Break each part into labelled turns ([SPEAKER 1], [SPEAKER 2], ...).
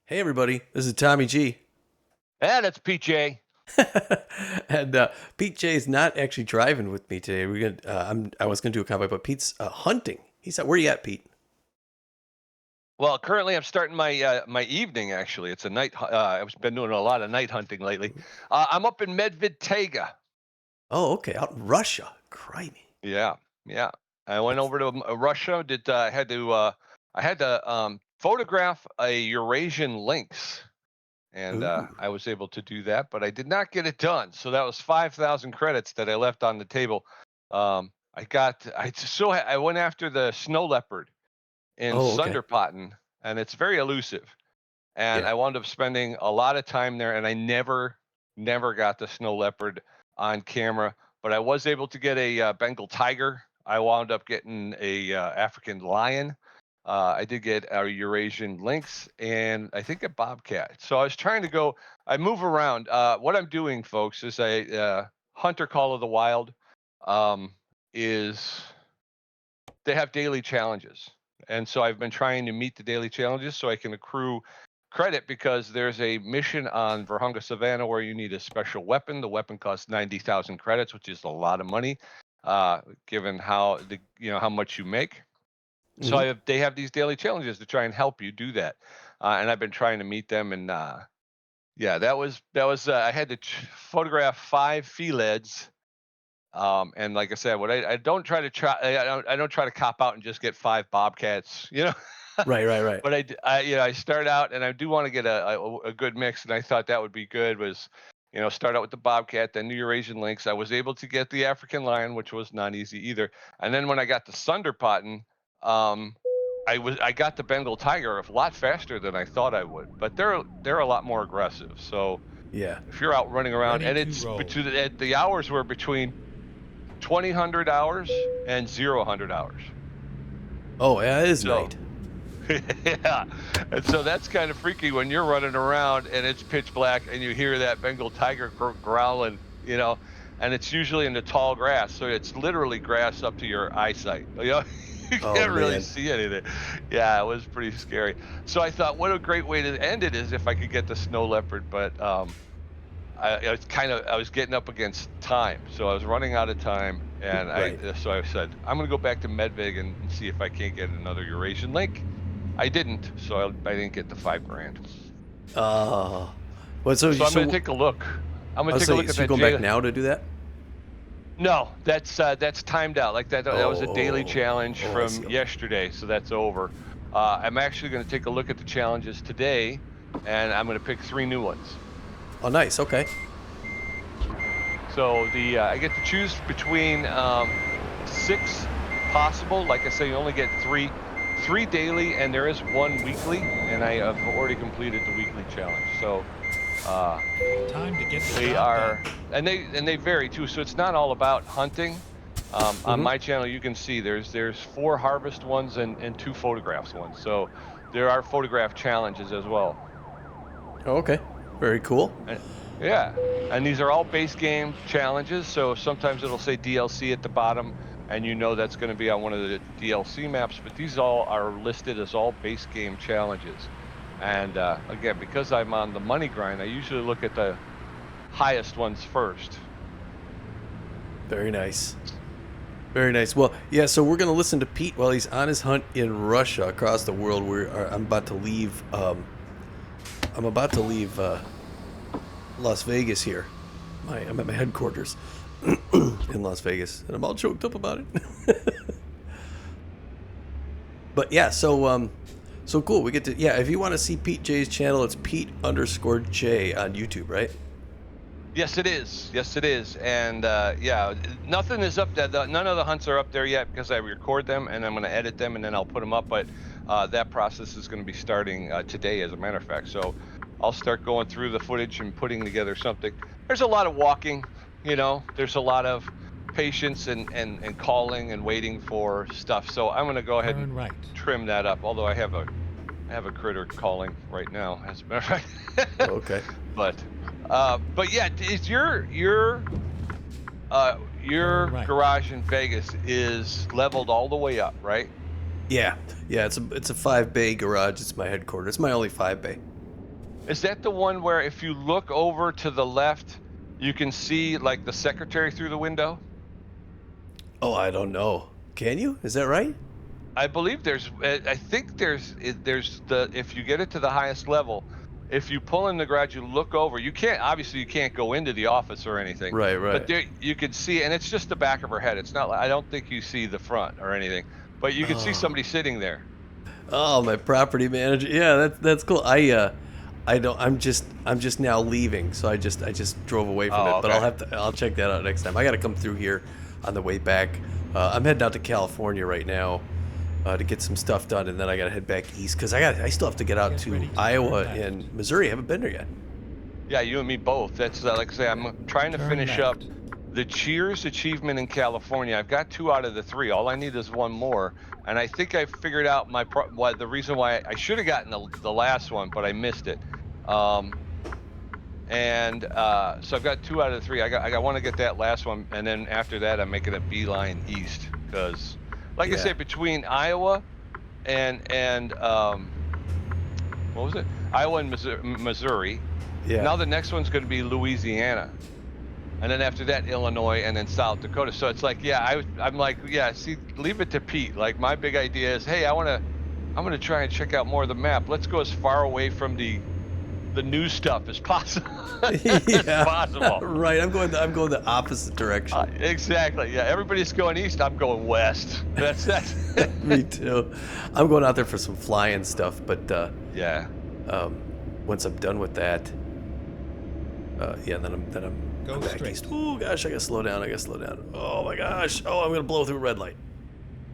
[SPEAKER 1] Hey everybody, this is Tommy G.
[SPEAKER 2] Yeah, that's PJ.
[SPEAKER 1] And Pete J is not actually driving with me today. I was gonna do a convoy, but Pete's hunting. He's at, where you at, Pete?
[SPEAKER 2] Well, currently I'm starting my evening. Actually, it's a night. I've been doing a lot of night hunting lately. I'm up in Medvedtega.
[SPEAKER 1] Oh, okay, out in Russia. Crimey.
[SPEAKER 2] Yeah, yeah. I went
[SPEAKER 1] That's
[SPEAKER 2] over to Russia. Did I had to photograph a Eurasian lynx, and
[SPEAKER 1] ooh.
[SPEAKER 2] I was able to do that, but I did not get it done. So that was 5,000 credits that I left on the table. I went after the snow leopard in
[SPEAKER 1] Oh, okay.
[SPEAKER 2] Sunderpotten, and it's very elusive. And
[SPEAKER 1] Yeah.
[SPEAKER 2] I wound up spending a lot of time there, and I never got the snow leopard on camera, but I was able to get a Bengal tiger. I wound up getting a African lion. I did get a Eurasian lynx, and I think a bobcat. So I was trying to go. I move around. What I'm doing, folks, is a hunter call of the wild. Um, is they have daily challenges. And so I've been trying to meet the daily challenges so I can accrue credit because there's a mission on Virunga Savannah where you need a special weapon. The weapon costs 90,000 credits, which is a lot of money, given how much you make. So
[SPEAKER 1] Hmm.
[SPEAKER 2] they have these daily challenges to try and help you do that, and I've been trying to meet them. And yeah, that was I had to photograph 5 feleds, and like I said, I don't I don't try to cop out and just get 5 bobcats,
[SPEAKER 1] Right, right, right.
[SPEAKER 2] but I start out and I do want to get a good mix, and I thought that would be good was, start out with the bobcat, then the Eurasian lynx. I was able to get the African lion, which was not easy either, and then when I got the Sunderpotten, um, I got the Bengal tiger a lot faster than I thought I would, but they're a lot more aggressive. So
[SPEAKER 1] Yeah.
[SPEAKER 2] if you're out running around,
[SPEAKER 3] Ready
[SPEAKER 2] and
[SPEAKER 3] to
[SPEAKER 2] it's
[SPEAKER 3] roll.
[SPEAKER 2] between the hours were between 2000 hours and 0 hours.
[SPEAKER 1] Oh, yeah, it is
[SPEAKER 2] So
[SPEAKER 1] night.
[SPEAKER 2] yeah, and so that's kind of freaky when you're running around and it's pitch black and you hear that Bengal tiger growling, and it's usually in the tall grass, so it's literally grass up to your eyesight. You
[SPEAKER 1] Oh
[SPEAKER 2] can't really
[SPEAKER 1] man.
[SPEAKER 2] see anything. Yeah, it was pretty scary. So I thought, what a great way to end it is if I could get the snow leopard, but I was getting up against time, so I was running out of time, and
[SPEAKER 1] Right.
[SPEAKER 2] so I said I'm going to go back to Medvig and see if I can't get another Eurasian link. I didn't, so I didn't get the 5 grand.
[SPEAKER 1] Uh, well, so
[SPEAKER 2] So I'm going to
[SPEAKER 1] so
[SPEAKER 2] take a look. I'm going
[SPEAKER 1] I'll
[SPEAKER 2] to take a
[SPEAKER 1] say,
[SPEAKER 2] look at
[SPEAKER 1] so you're
[SPEAKER 2] that
[SPEAKER 1] going back
[SPEAKER 2] J.
[SPEAKER 1] now to do that?
[SPEAKER 2] No, that's timed out. Like that. That was a daily challenge
[SPEAKER 1] Oh, I
[SPEAKER 2] from
[SPEAKER 1] see. Okay.
[SPEAKER 2] yesterday, so that's over. I'm actually going to take a look at the challenges today, and I'm going to pick 3 new ones.
[SPEAKER 1] Oh, nice. Okay.
[SPEAKER 2] So the I get to choose between 6 possible. Like I say, you only get three daily, and there is 1 weekly. And I have already completed the weekly challenge. So uh,
[SPEAKER 3] Time to get the
[SPEAKER 2] they
[SPEAKER 3] job done.
[SPEAKER 2] are, and they vary too. So it's not all about hunting. On
[SPEAKER 1] Mm-hmm.
[SPEAKER 2] my channel, you can see there's 4 harvest ones and 2 photographs ones. So there are photograph challenges as well.
[SPEAKER 1] Oh, okay. Very cool.
[SPEAKER 2] And, yeah, and these are all base game challenges. So sometimes it'll say DLC at the bottom, and that's going to be on one of the DLC maps. But these all are listed as all base game challenges. And again, because I'm on the money grind, I usually look at the highest ones first.
[SPEAKER 1] Very nice. Very nice. Well, yeah, so we're going to listen to Pete while he's on his hunt in Russia across the world. I'm about to leave. I'm about to leave Las Vegas here. I'm at my headquarters in Las Vegas, and I'm all choked up about it. But yeah, so cool. We get to, yeah. If you want to see Pete J's channel, it's Pete_J on YouTube, right?
[SPEAKER 2] Yes, it is. Yes, it is. And yeah, nothing is up there. None of the hunts are up there yet because I record them and I'm going to edit them and then I'll put them up. But that process is going to be starting today, as a matter of fact. So I'll start going through the footage and putting together something. There's a lot of walking, there's a lot of patience and calling and waiting for stuff. So I'm going to go ahead and
[SPEAKER 3] Turn right.
[SPEAKER 2] trim that up. Although I have a critter calling right now, as a matter of fact.
[SPEAKER 1] Okay.
[SPEAKER 2] But yeah, is your
[SPEAKER 3] Right.
[SPEAKER 2] garage in Vegas is leveled all the way up, right?
[SPEAKER 1] Yeah, yeah. It's a 5 bay garage. It's my headquarters. It's my only 5 bay.
[SPEAKER 2] Is that the one where if you look over to the left, you can see like the secretary through the window?
[SPEAKER 1] Oh, I don't know. Can you? Is that right?
[SPEAKER 2] I believe I think there's the if you get it to the highest level, if you pull in the garage, you look over. You can't obviously you can't go into the office or anything,
[SPEAKER 1] Right,
[SPEAKER 2] but
[SPEAKER 1] right.
[SPEAKER 2] there you can see, and it's just the back of her head. It's not. I don't think you see the front or anything, but you can see
[SPEAKER 1] Oh,
[SPEAKER 2] somebody sitting there.
[SPEAKER 1] oh, my property manager. Yeah, that's cool. I don't. I'm just now leaving, so I just drove away from
[SPEAKER 2] Oh,
[SPEAKER 1] it. But
[SPEAKER 2] okay.
[SPEAKER 1] I'll check that out next time. I got to come through here on the way back. I'm heading out to California right now to get some stuff done, and then I got to head back east because I still have to get out
[SPEAKER 3] Get
[SPEAKER 1] to
[SPEAKER 3] ready to
[SPEAKER 1] Iowa
[SPEAKER 3] turn left.
[SPEAKER 1] and Missouri. I haven't been there yet.
[SPEAKER 2] Yeah, you and me both. That's like I say, I'm trying to
[SPEAKER 3] Turn
[SPEAKER 2] finish up
[SPEAKER 3] left.
[SPEAKER 2] the Cheers achievement in California. I've got 2 out of the 3. All I need is one more, and I think I figured out why the reason why I should have gotten the last one, but I missed it. Um, so I've got 2 out of the 3. I want to get that last one, and then after that, I'm making a beeline east because, like I
[SPEAKER 1] Yeah,
[SPEAKER 2] say, between Iowa and what was it? Iowa and Missouri.
[SPEAKER 1] yeah.
[SPEAKER 2] Now the next one's going to be Louisiana. And then after that, Illinois, and then South Dakota. So it's like, yeah, I'm like, yeah, see, leave it to Pete. Like my big idea is, hey, I'm gonna try and check out more of the map. Let's go as far away from the new stuff as possible as
[SPEAKER 1] Yeah,
[SPEAKER 2] possible.
[SPEAKER 1] right. I'm going the opposite direction.
[SPEAKER 2] Exactly. Yeah, everybody's going east. I'm going west. That's
[SPEAKER 1] Me too. I'm going out there for some flying stuff, but
[SPEAKER 2] yeah.
[SPEAKER 1] um, once I'm done with that, yeah, then I'm
[SPEAKER 3] Go
[SPEAKER 1] back
[SPEAKER 3] straight.
[SPEAKER 1] east. Oh gosh, I gotta slow down. I gotta slow down. Oh my gosh. Oh, I'm gonna blow through a red light.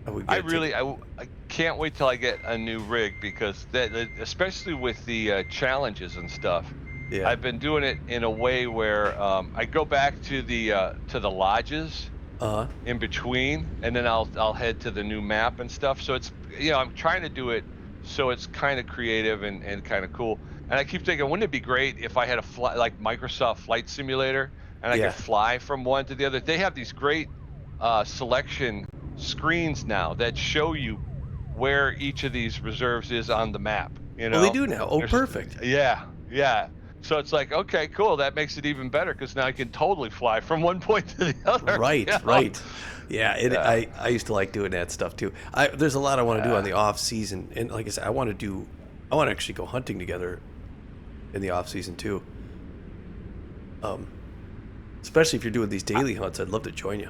[SPEAKER 1] Oh, we gotta take.
[SPEAKER 2] I can't wait till I get a new rig because especially with the challenges and stuff.
[SPEAKER 1] Yeah.
[SPEAKER 2] I've been doing it in a way where I go back to the lodges
[SPEAKER 1] Uh huh.
[SPEAKER 2] in between, and then I'll head to the new map and stuff. So it's I'm trying to do it so it's kind of creative and kind of cool. And I keep thinking, wouldn't it be great if I had a fly like Microsoft Flight Simulator and I could
[SPEAKER 1] Yeah.
[SPEAKER 2] fly from one to the other? They have these great selection screens now that show you where each of these reserves is on the map.
[SPEAKER 1] Oh, they do now. Oh,
[SPEAKER 2] There's
[SPEAKER 1] perfect.
[SPEAKER 2] yeah, yeah. So it's like, okay, cool. That makes it even better because now I can totally fly from one point to the other.
[SPEAKER 1] Right. Right. Yeah.
[SPEAKER 2] Yeah,
[SPEAKER 1] I used to like doing that stuff too. There's a lot I want to do on
[SPEAKER 2] yeah.
[SPEAKER 1] the off season, and like I said, I want to actually go hunting together in the off season too. Um, especially if you're doing these daily hunts, I'd love to join you.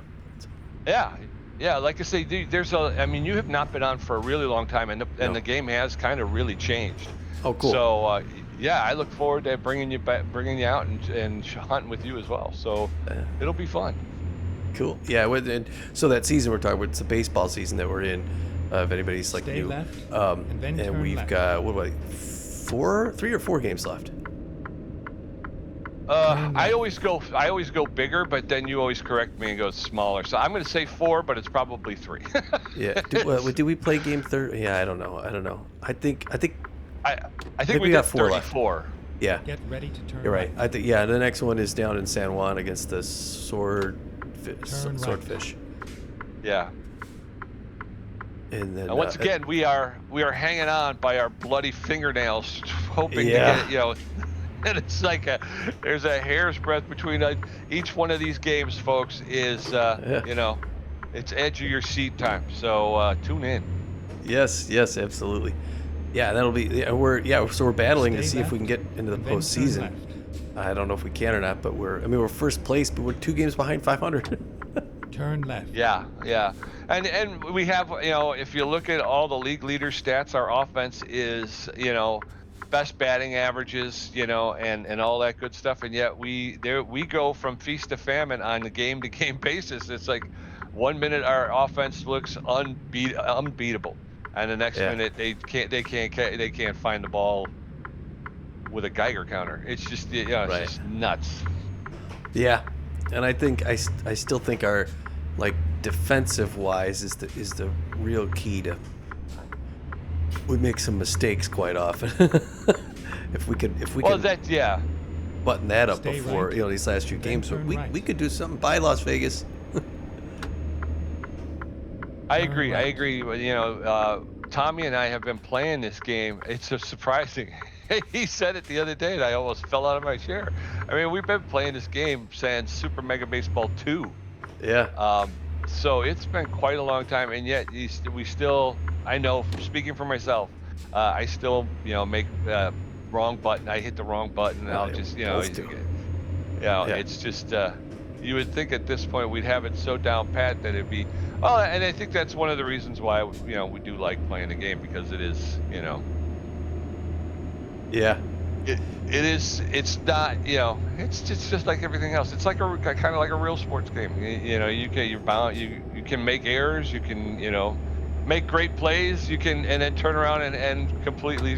[SPEAKER 2] Yeah, yeah. Like I say, there's a. I mean, you have not been on for a really long time, and
[SPEAKER 1] No.
[SPEAKER 2] the game has kind of really changed.
[SPEAKER 1] Oh, cool.
[SPEAKER 2] So yeah, I look forward to bringing you back, bringing you out and hunting with you as well. So
[SPEAKER 1] Uh,
[SPEAKER 2] it'll be fun.
[SPEAKER 1] Cool. Yeah. And so that season we're talking about, it's the baseball season that we're in. If anybody's like
[SPEAKER 3] Stay
[SPEAKER 1] new,
[SPEAKER 3] left, and then
[SPEAKER 1] and
[SPEAKER 3] turn
[SPEAKER 1] we've
[SPEAKER 3] left.
[SPEAKER 1] got what about 3 or 4 games left.
[SPEAKER 3] Turn
[SPEAKER 2] I
[SPEAKER 3] left.
[SPEAKER 2] always go bigger, but then you always correct me and go smaller. So I'm going to say 4, but it's probably 3.
[SPEAKER 1] Yeah. Do we play game 30? Yeah. I don't know. I think
[SPEAKER 2] I I think
[SPEAKER 1] think
[SPEAKER 2] we
[SPEAKER 1] we
[SPEAKER 2] did
[SPEAKER 1] got 4 left.
[SPEAKER 2] 34.
[SPEAKER 1] yeah.
[SPEAKER 3] Get ready to turn
[SPEAKER 1] You're right.
[SPEAKER 3] right.
[SPEAKER 1] I think yeah. The next one is down in San Juan against the
[SPEAKER 3] Turn right.
[SPEAKER 1] swordfish.
[SPEAKER 2] Yeah.
[SPEAKER 1] And then
[SPEAKER 2] And once again, we are hanging on by our bloody fingernails, hoping
[SPEAKER 1] Yeah.
[SPEAKER 2] to get it. And it's like there's a hair's breadth between each one of these games, folks. Is
[SPEAKER 1] Yeah.
[SPEAKER 2] it's edge of your seat time. So tune in.
[SPEAKER 1] Yes, absolutely. Yeah, that'll be. So we're battling to
[SPEAKER 3] Stay
[SPEAKER 1] see if we can
[SPEAKER 3] left,
[SPEAKER 1] get into the
[SPEAKER 3] and then turn
[SPEAKER 1] postseason.
[SPEAKER 3] left.
[SPEAKER 1] I don't know if we can or not, but we're first place, but we're 2 games behind 500.
[SPEAKER 3] Turn left.
[SPEAKER 2] Yeah, yeah. And we have if you look at all the league leader stats, our offense is best batting averages, and all that good stuff. And yet we go from feast to famine on the game to game basis. It's like 1 minute our offense looks unbeatable, and the next
[SPEAKER 1] Yeah,
[SPEAKER 2] minute they can't find the ball with a Geiger counter. It's just it's
[SPEAKER 1] right.
[SPEAKER 2] just nuts.
[SPEAKER 1] Yeah, and I still think our like defensive wise is the real key to. We make some mistakes quite often. if we can
[SPEAKER 2] Well, yeah.
[SPEAKER 1] button that up
[SPEAKER 3] Stay
[SPEAKER 1] before
[SPEAKER 3] right,
[SPEAKER 1] these last few
[SPEAKER 3] then
[SPEAKER 1] games,
[SPEAKER 3] turn
[SPEAKER 1] we
[SPEAKER 3] right.
[SPEAKER 1] we could do something. Bye, Las Vegas.
[SPEAKER 2] I
[SPEAKER 3] Turn
[SPEAKER 2] agree. I
[SPEAKER 3] right.
[SPEAKER 2] agree. Tommy and I have been playing this game. It's a surprising. he said it the other day, and I almost fell out of my chair. I mean, we've been playing this game since Super Mega Baseball 2.
[SPEAKER 1] Yeah.
[SPEAKER 2] So it's been quite a long time, and yet we still. I know, speaking for myself, I still, make wrong button. I hit the wrong button, and I'll
[SPEAKER 1] Yeah,
[SPEAKER 2] just,
[SPEAKER 1] both do. Yeah.
[SPEAKER 2] it's just. You would think at this point we'd have it so down pat that it'd be. Well, and I think that's one of the reasons why we do like playing the game, because it is,
[SPEAKER 1] Yeah.
[SPEAKER 2] it's not, it's just like everything else. It's like kind of like a real sports game. You can make errors, you can, make great plays, you can, and then turn around and completely,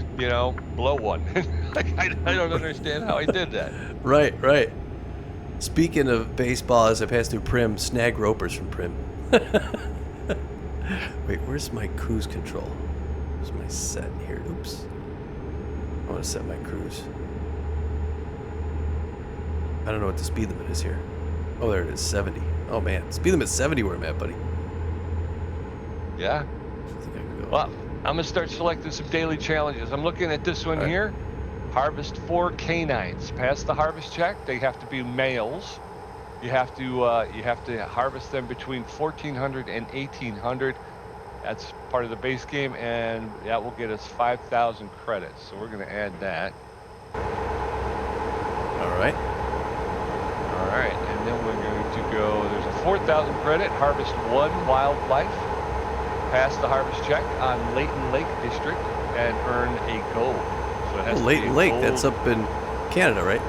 [SPEAKER 2] blow one. Like, I don't understand how I did that.
[SPEAKER 1] Right, right. Speaking of baseball, as I pass through Prim, snag ropers from Prim. Wait, where's my cruise control? Where's my set here? Oops. I want to set my cruise. I don't know what the speed limit is here. Oh, there it is, 70. Oh man, speed limit 70 where I'm at, buddy.
[SPEAKER 2] Yeah.
[SPEAKER 1] I think I can go.
[SPEAKER 2] Well, I'm gonna start selecting some daily challenges. I'm looking at this one
[SPEAKER 1] All right.
[SPEAKER 2] here. Harvest 4 canines. Pass the harvest check. They have to be males. You have to harvest them between 1400 and 1800. That's part of the base game, and that will get us 5,000 credits. So we're going to add that.
[SPEAKER 1] All right.
[SPEAKER 2] All right, and then we're going to go. There's a 4,000 credit. Harvest 1 wildlife. Pass the harvest check on Layton Lake District and earn a gold. So it has to be
[SPEAKER 1] Layton
[SPEAKER 2] a
[SPEAKER 1] Lake,
[SPEAKER 2] gold.
[SPEAKER 1] that's up in Canada, right?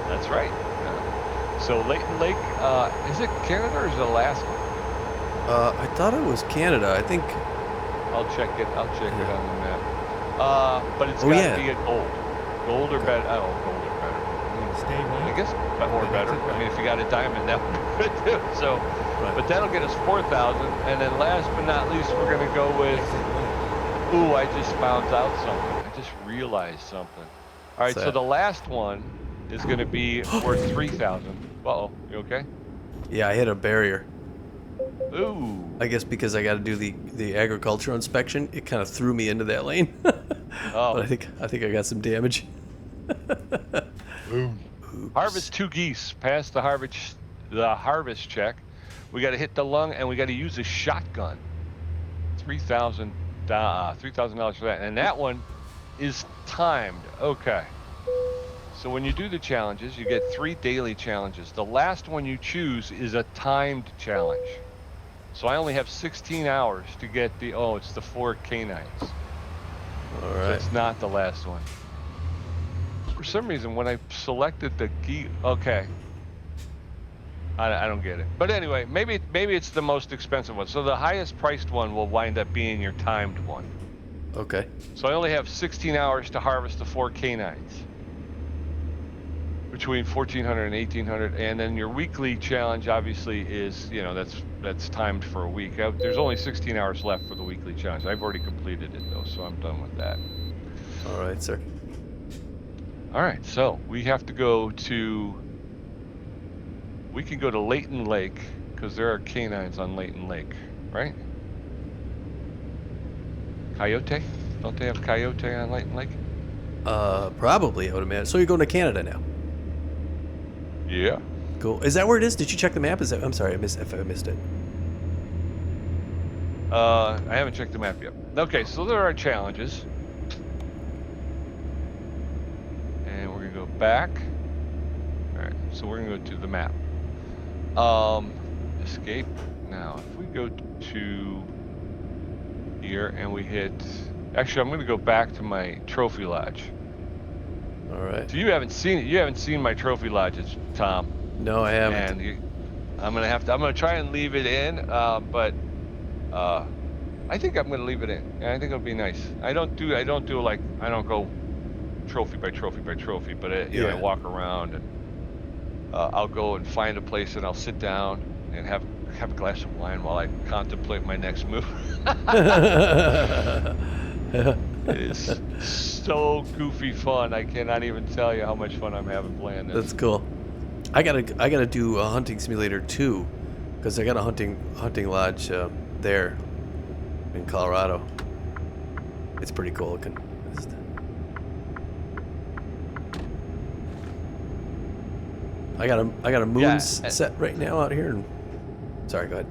[SPEAKER 2] That's right. Yeah. So Layton Lake, is it Canada or is it Alaska?
[SPEAKER 1] I thought it was Canada. I think.
[SPEAKER 2] I'll check it. I'll check it on the map. But it's
[SPEAKER 1] Oh,
[SPEAKER 2] got to
[SPEAKER 1] yeah.
[SPEAKER 2] be a gold. Gold or better. Oh, gold or better.
[SPEAKER 3] Stay
[SPEAKER 2] I
[SPEAKER 3] right.
[SPEAKER 2] guess or better. I mean, if you got a diamond, that would be good too. So,
[SPEAKER 1] Right.
[SPEAKER 2] but that'll get us 4,000. And then last but not least, we're going to go with. Ooh, I just found out something. I just realized something. All right,
[SPEAKER 1] What's
[SPEAKER 2] so
[SPEAKER 1] that?
[SPEAKER 2] the last one is going to be worth 3,000. Uh-oh, you okay?
[SPEAKER 1] Yeah, I hit a barrier.
[SPEAKER 2] Ooh.
[SPEAKER 1] I guess because I got to do the agricultural inspection, it kind of threw me into that lane.
[SPEAKER 2] Oh.
[SPEAKER 1] But I think I got some damage.
[SPEAKER 2] Oops. Harvest 2 geese. Pass the harvest check. We got to hit the lung, and we got to use a shotgun. $3,000 for that, and that one is timed. Okay. So when you do the challenges, you get 3 daily challenges. The last one you choose is a timed challenge. So I only have 16 hours to get it's the 4 canines.
[SPEAKER 1] All
[SPEAKER 2] So
[SPEAKER 1] right.
[SPEAKER 2] it's not the last one. For some reason, when I selected the geese, okay. I don't get it. But anyway, maybe it's the most expensive one. So the highest priced one will wind up being your timed one.
[SPEAKER 1] Okay.
[SPEAKER 2] So I only have 16 hours to harvest the 4 canines. Between 1,400 and 1,800, and then your weekly challenge obviously is, that's timed for a week. There's only 16 hours left for the weekly challenge. I've already completed it though, so I'm done with that.
[SPEAKER 1] All right, sir.
[SPEAKER 2] All right, so we have to go to. We can go to Layton Lake because there are canines on Layton Lake, right? Coyote? Don't they have coyote on Layton Lake?
[SPEAKER 1] Probably, I would imagine. So you're going to Canada now.
[SPEAKER 2] Yeah.
[SPEAKER 1] Cool. Is that where it is? Did you check the map? I'm sorry, if I missed it.
[SPEAKER 2] I haven't checked the map yet. Okay, so there are challenges. And we're gonna go back. All right, so we're gonna go to the map. Escape. Now, if we go to here and we hit. Actually, I'm gonna go back to my trophy lodge.
[SPEAKER 1] All right.
[SPEAKER 2] So you haven't seen it. You haven't seen my trophy lodges, Tom.
[SPEAKER 1] No, I haven't.
[SPEAKER 2] And I'm gonna try and leave it in, but I think I'm gonna leave it in. I think it'll be nice. I don't go trophy by trophy by trophy, but I
[SPEAKER 1] Yeah.
[SPEAKER 2] walk around and I'll go and find a place and I'll sit down and have a glass of wine while I contemplate my next move. It is so goofy fun. I cannot even tell you how much fun I'm having playing this.
[SPEAKER 1] That's cool. I gotta do a hunting simulator too, because I got a hunting lodge there in Colorado. It's pretty cool looking. I got a moon
[SPEAKER 2] Yeah,
[SPEAKER 1] set right now out here. And sorry, go ahead.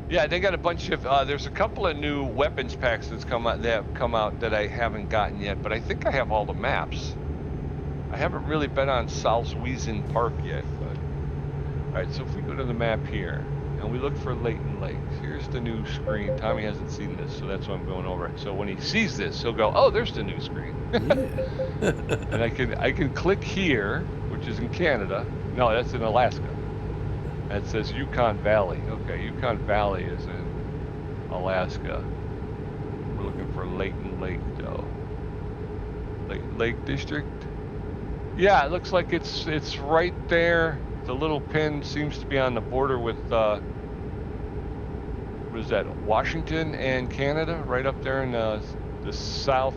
[SPEAKER 2] Yeah, they got a bunch of. There's a couple of new weapons packs that have come out that I haven't gotten yet, but I think I have all the maps. I haven't really been on Salzwiesen Park yet, but all right. So if we go to the map here and we look for Leighton Lakes, here's the new screen. Tommy hasn't seen this, so that's why I'm going over it. So when he sees this, he'll go, "Oh, there's the new screen."
[SPEAKER 1] Yeah.
[SPEAKER 2] And I can click here, which is in Canada. No, that's in Alaska. And it says Yukon Valley. Okay, Yukon Valley is in Alaska. We're looking for Leighton Lake, though. Lake District. Yeah, it looks like it's right there. The little pin seems to be on the border with what is that? Washington and Canada, right up there in the south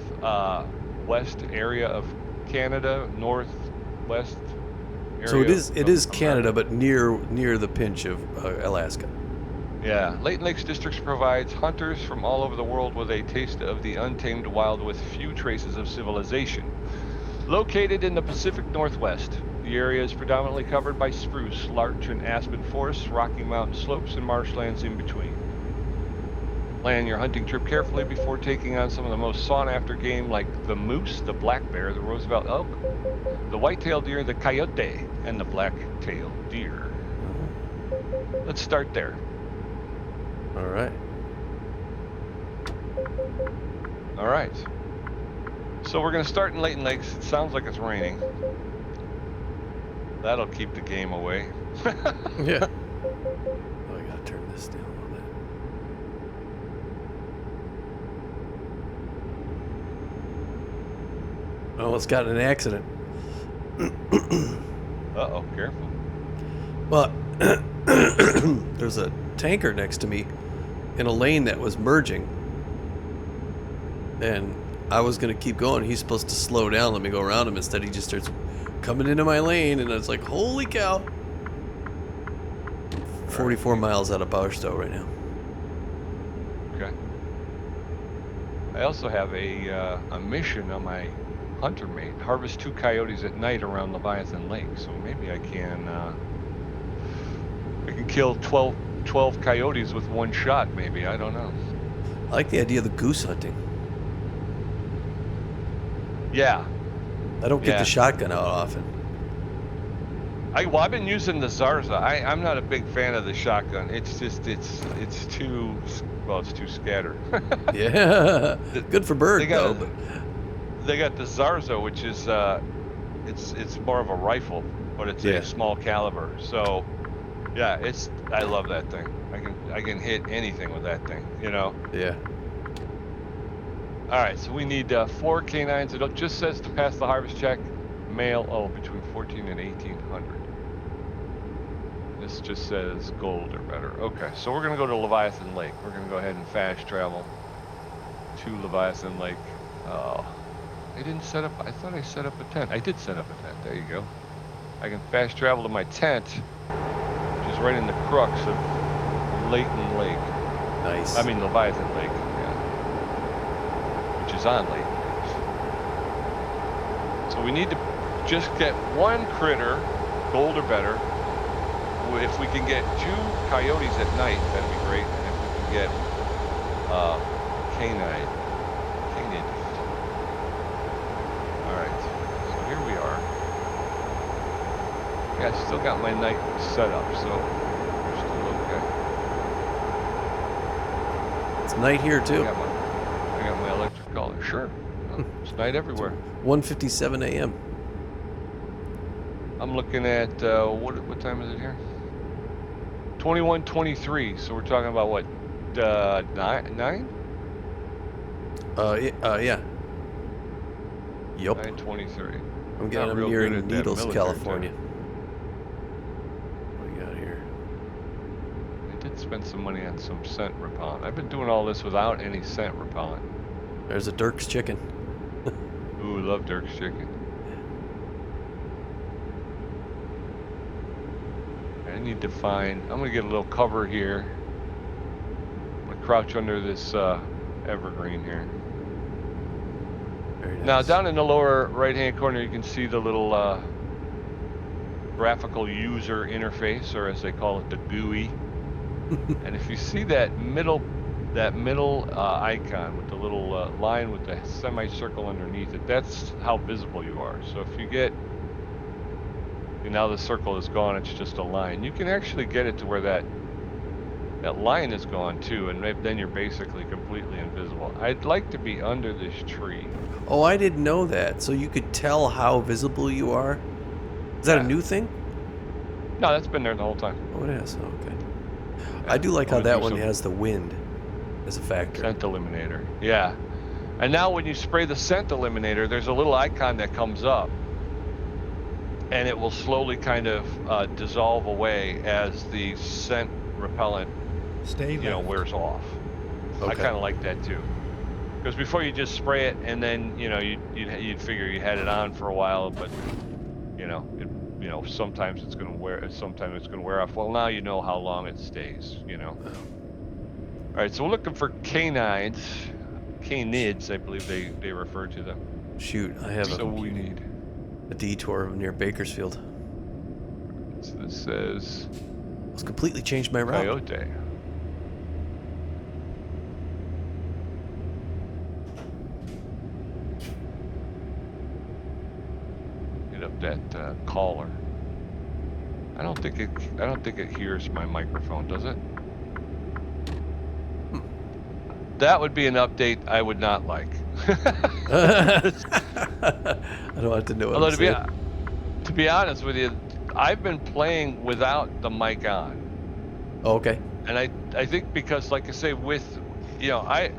[SPEAKER 2] west area of Canada, northwest area.
[SPEAKER 1] So it is Canada,
[SPEAKER 2] America.
[SPEAKER 1] but near the pinch of Alaska.
[SPEAKER 2] Yeah, Leighton Lakes District provides hunters from all over the world with a taste of the untamed wild with few traces of civilization. Located in the Pacific Northwest, the area is predominantly covered by spruce, larch, and aspen forests, rocky mountain slopes, and marshlands in between. Plan your hunting trip carefully before taking on some of the most sought-after game like the moose, the black bear, the Roosevelt elk, the white-tailed deer, the coyote, and the black-tailed deer. Let's start there.
[SPEAKER 1] All right.
[SPEAKER 2] All right. So we're going to start in Leighton Lakes. It sounds like it's raining. That'll keep the game away.
[SPEAKER 1] Yeah. Oh, I gotta turn this down a little bit. Oh, it's got in an accident.
[SPEAKER 2] Uh-oh, careful.
[SPEAKER 1] Well, there's a tanker next to me in a lane that was merging, and I was gonna keep going. He's supposed to slow down, let me go around him. Instead, he just starts coming into my lane, and I was like, "Holy cow!" 44 miles out of Bauerstow right now.
[SPEAKER 2] Okay. I also have a mission on my hunter mate. Harvest 2 coyotes at night around Leviathan Lake. So maybe I can kill 12 coyotes with one shot, maybe. I don't know.
[SPEAKER 1] I like the idea of the goose hunting.
[SPEAKER 2] Yeah.
[SPEAKER 1] I don't get the shotgun out often.
[SPEAKER 2] I've been using the Zarza. I'm not a big fan of the shotgun. It's just it's too scattered.
[SPEAKER 1] Yeah, good for bird though. But
[SPEAKER 2] they got the Zarza, which is it's more of a rifle, but it's a small caliber. So yeah, I love that thing. I can hit anything with that thing. You know.
[SPEAKER 1] Yeah.
[SPEAKER 2] All right, so we need 4 canines. It just says to pass the harvest check, male, between 14 and 1800. This just says gold or better. Okay, so we're going to go to Leviathan Lake. We're going to go ahead and fast travel to Leviathan Lake. I didn't set up, I thought I set up a tent. I did set up a tent, there you go. I can fast travel to my tent, which is right in the crux of Leighton Lake.
[SPEAKER 1] Nice.
[SPEAKER 2] I mean Leviathan Lake. Is on Leighton Lakes. So we need to just get 1 critter, gold or better. If we can get 2 coyotes at night, that'd be great. And if we can get canine. All right, so here we are. Yeah, I still got my night set up, so we're still okay.
[SPEAKER 1] It's night here too.
[SPEAKER 2] I got my electric collar. Sure. It's night everywhere.
[SPEAKER 1] 1:57 a.m.
[SPEAKER 2] I'm looking at what time is it here? 21:23. So we're talking about what? 9?
[SPEAKER 1] Yeah. Yup.
[SPEAKER 2] 9:23.
[SPEAKER 1] I'm nearing Needles, California. What do you got here?
[SPEAKER 2] I did spend some money on some scent repellent. I've been doing all this without any scent repellent.
[SPEAKER 1] There's a Dirk's chicken.
[SPEAKER 2] Ooh, love Dirk's chicken. I need to find, I'm gonna get a little cover here. I'm gonna crouch under this evergreen here.
[SPEAKER 1] Very nice.
[SPEAKER 2] Now down in the lower right hand corner you can see the little graphical user interface, or as they call it, the GUI. And if you see that middle icon with the little line with the semicircle underneath it, that's how visible you are. So if you get, now the circle is gone, it's just a line. You can actually get it to where that line is gone too, and then you're basically completely invisible. I'd like to be under this tree.
[SPEAKER 1] Oh, I didn't know that. So you could tell how visible you are? Is that a new thing?
[SPEAKER 2] No, that's been there the whole time.
[SPEAKER 1] Oh, it is. Okay. I do like how that one has the wind as a factor.
[SPEAKER 2] Scent eliminator. Yeah. And now when you spray the scent eliminator, there's a little icon that comes up, and it will slowly kind of dissolve away as the scent repellent wears off.
[SPEAKER 3] Okay.
[SPEAKER 2] I kind of like that too, because before you just spray it and then you'd figure you had it on for a while, but sometimes it's going to wear off. Well, now you know how long it stays. All right, so we're looking for canids, I believe they refer to them.
[SPEAKER 1] Shoot, I have
[SPEAKER 2] we need
[SPEAKER 1] a detour near Bakersfield.
[SPEAKER 2] So this says
[SPEAKER 1] It's completely changed my route.
[SPEAKER 2] Coyote. Get up that caller. I don't think it hears my microphone, does it? That would be an update I would not like.
[SPEAKER 1] I don't want to know what
[SPEAKER 2] Although
[SPEAKER 1] I'm saying.
[SPEAKER 2] to be honest with you, I've been playing without the mic on.
[SPEAKER 1] Oh, okay.
[SPEAKER 2] And I think because, like I say, with I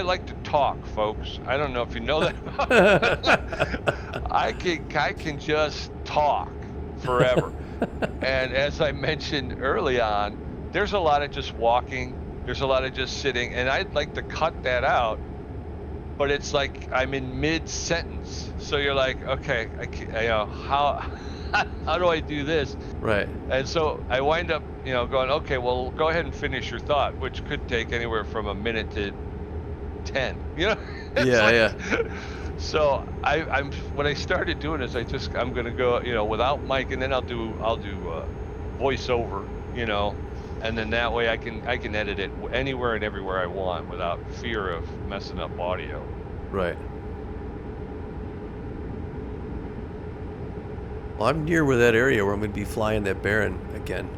[SPEAKER 2] like to talk, folks. I don't know if you know that. I can just talk forever. And as I mentioned early on, there's a lot of just walking. There's a lot of just sitting, and I'd like to cut that out. But it's like I'm in mid-sentence, so you're like, okay, how do I do this?
[SPEAKER 1] Right.
[SPEAKER 2] And so I wind up, going, okay, well, go ahead and finish your thought, which could take anywhere from a minute to 10.
[SPEAKER 1] Yeah.
[SPEAKER 2] So I'm what I started doing is I'm gonna go, without mic, and then I'll do voiceover, and then that way I can edit it anywhere and everywhere I want without fear of messing up audio.
[SPEAKER 1] Right. Well, I'm near where that area where I'm going to be flying that Baron again.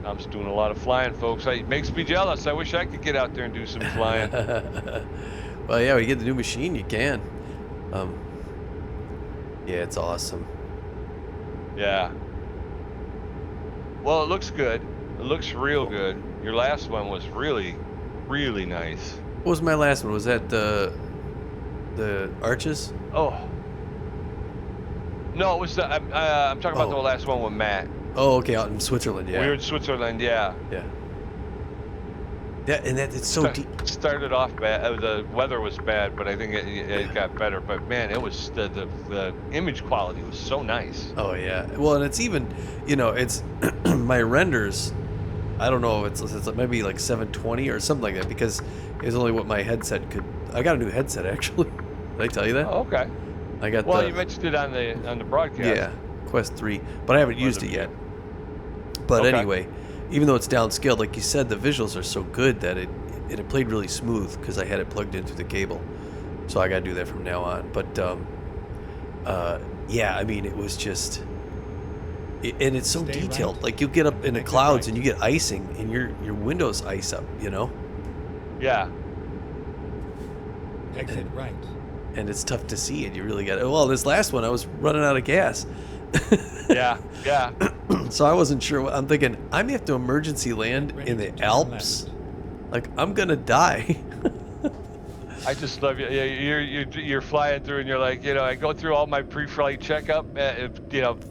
[SPEAKER 2] I'm just doing a lot of flying, folks. It makes me jealous. I wish I could get out there and do some flying.
[SPEAKER 1] Well, yeah, when you get the new machine, you can. Yeah, it's awesome.
[SPEAKER 2] Yeah. Well, it looks good. It looks real good. Your last one was really, really nice.
[SPEAKER 1] What was my last one? Was that the arches?
[SPEAKER 2] Oh. No, it was I'm talking about the last one with Matt.
[SPEAKER 1] Oh, okay, out in Switzerland, yeah.
[SPEAKER 2] We were in Switzerland, yeah.
[SPEAKER 1] Yeah. It's so deep.
[SPEAKER 2] Started off bad. The weather was bad, but I think it got better. But man, it was the image quality was so nice.
[SPEAKER 1] Oh yeah. Well, and it's even, it's my renders. I don't know if it's maybe like 720 or something like that, because it's only what my headset could. I got a new headset actually. Did I tell you that?
[SPEAKER 2] Oh, okay.
[SPEAKER 1] I got.
[SPEAKER 2] Well, you mentioned it on the broadcast.
[SPEAKER 1] Yeah, Quest 3, but I haven't used it yet. But anyway, even though it's downscaled, like you said, the visuals are so good that it played really smooth because I had it plugged in through the cable. So I got to do that from now on. But yeah, I mean, it was just, and it's so detailed. Right. Like you get up in the clouds and you get icing, and your windows ice up.
[SPEAKER 2] Yeah.
[SPEAKER 3] Exit right.
[SPEAKER 1] And it's tough to see it. You really got. Well, this last one, I was running out of gas.
[SPEAKER 2] Yeah.
[SPEAKER 1] So I wasn't sure. I'm thinking I may have to emergency land in the Alps. Like I'm gonna die.
[SPEAKER 2] I just love you. You're flying through, and you're like, I go through all my pre-flight checkup.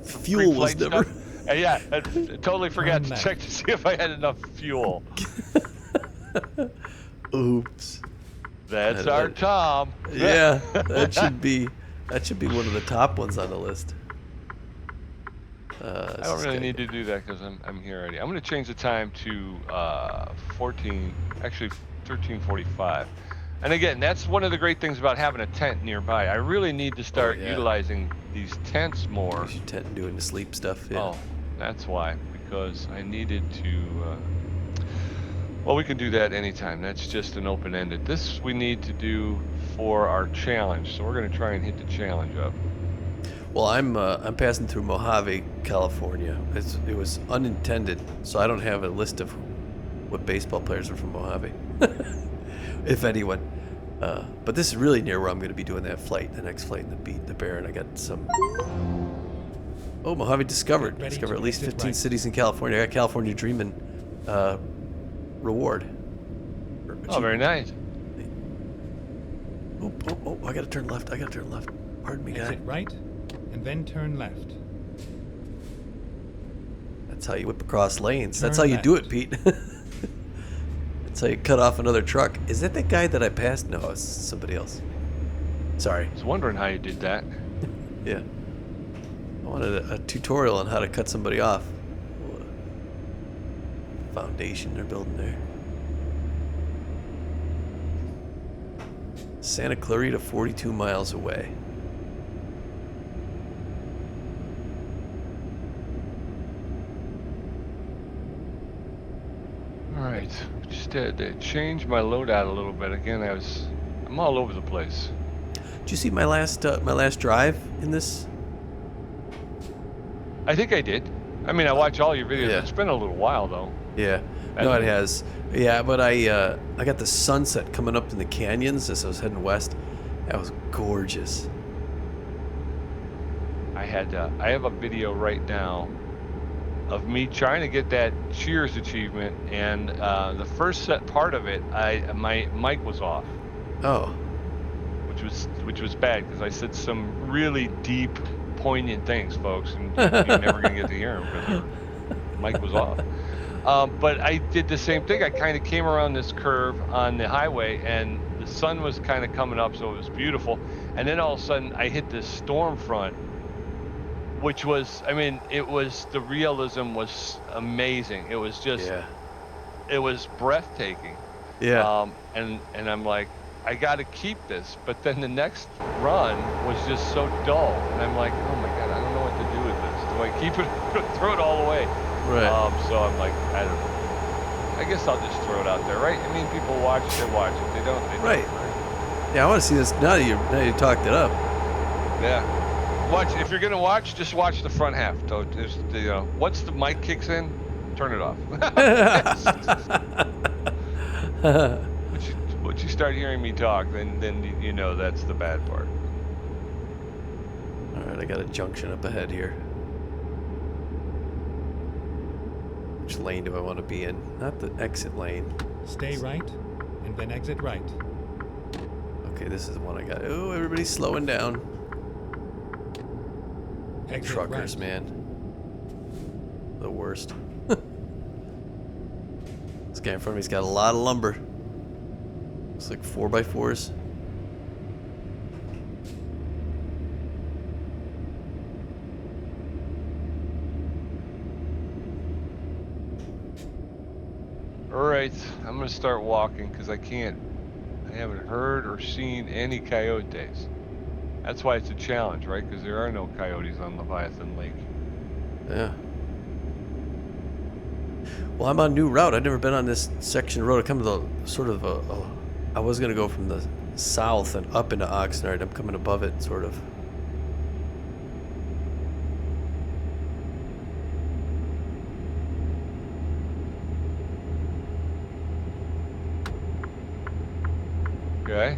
[SPEAKER 1] Fuel was never.
[SPEAKER 2] And yeah, I totally forgot to check to see if I had enough fuel.
[SPEAKER 1] Oops.
[SPEAKER 2] That's our Tom.
[SPEAKER 1] Yeah, that should be one of the top ones on the list.
[SPEAKER 2] I don't really need to do that because I'm here already. I'm going to change the time to 13:45. And again, that's one of the great things about having a tent nearby. I really need to start
[SPEAKER 1] yeah.
[SPEAKER 2] utilizing these tents more.
[SPEAKER 1] Use your tent and doing the sleep stuff. Yeah.
[SPEAKER 2] Oh, that's why, because I needed to. Well, we can do that anytime. That's just an open-ended. This we need to do for our challenge, so we're going to try and hit the challenge up.
[SPEAKER 1] Well, I'm passing through Mojave, California. It was unintended, so I don't have a list of what baseball players are from Mojave, if anyone. But this is really near where I'm going to be doing that flight, the next flight in the Bear, and I got some. Oh, Mojave discovered at least 15 cities in California. I got California Dreamin' reward.
[SPEAKER 2] Oh, very nice.
[SPEAKER 1] Oh! I got to turn left. Pardon me, guy.
[SPEAKER 3] Exit right, and then turn left.
[SPEAKER 1] That's how you whip across lanes.
[SPEAKER 3] Turn
[SPEAKER 1] That's how you do it,
[SPEAKER 3] left.
[SPEAKER 1] Pete. That's how you cut off another truck. Is that the guy that I passed? No, it's somebody else. Sorry.
[SPEAKER 2] I was wondering how you did that.
[SPEAKER 1] Yeah. I wanted a tutorial on how to cut somebody off. Foundation they're building there. Santa Clarita, 42 miles away.
[SPEAKER 2] All right, just to change my loadout a little bit. Again, I'm all over the place.
[SPEAKER 1] Did you see my last drive in this?
[SPEAKER 2] I think I did. I mean, I watch all your videos.
[SPEAKER 1] Yeah.
[SPEAKER 2] It's been a little while though.
[SPEAKER 1] Yeah. No, it has. Yeah, but I got the sunset coming up in the canyons as I was heading west. That was gorgeous.
[SPEAKER 2] I have a video right now of me trying to get that Cheers achievement, and the first set part of it, my mic was off.
[SPEAKER 1] Oh.
[SPEAKER 2] Which was bad because I said some really deep, poignant things, folks, and you're never gonna get to hear them because the mic was off. But I did the same thing. I kind of came around this curve on the highway, and the sun was kind of coming up, so it was beautiful. And then all of a sudden, I hit this storm front, which was, I mean, the realism was amazing. It was just, It was breathtaking.
[SPEAKER 1] Yeah.
[SPEAKER 2] And I'm like, I got to keep this. But then the next run was just so dull, and I'm like, oh my God, I don't know what to do with this. Do I keep it, throw it all away?
[SPEAKER 1] Right.
[SPEAKER 2] So I'm like, I don't know. I guess I'll just throw it out there, right? I mean, people watch, they watch. If they don't, they don't.
[SPEAKER 1] Right. Yeah, I want to see this now that you talked it up.
[SPEAKER 2] Yeah. Watch. If you're gonna watch, just watch the front half. So just, once the mic kicks in, turn it off. Once you start hearing me talk, then you know that's the bad part.
[SPEAKER 1] All right, I got a junction up ahead here. Which lane do I want to be in? Not the exit lane.
[SPEAKER 3] Stay right, and then exit right.
[SPEAKER 1] Okay, this is the one I got. Oh, everybody's slowing down.
[SPEAKER 3] Exit
[SPEAKER 1] Truckers,
[SPEAKER 3] right.
[SPEAKER 1] man. The worst. This guy in front of me's got a lot of lumber. Looks like 4x4s.
[SPEAKER 2] All right, I'm gonna start walking because I haven't heard or seen any coyotes. That's why it's a challenge, right? Because there are no coyotes on Leviathan Lake.
[SPEAKER 1] Yeah. Well, I'm on a new route. I've never been on this section of road. I come to the sort of I was gonna go from the south and up into Oxnard. I'm coming above it, sort of.
[SPEAKER 2] Okay.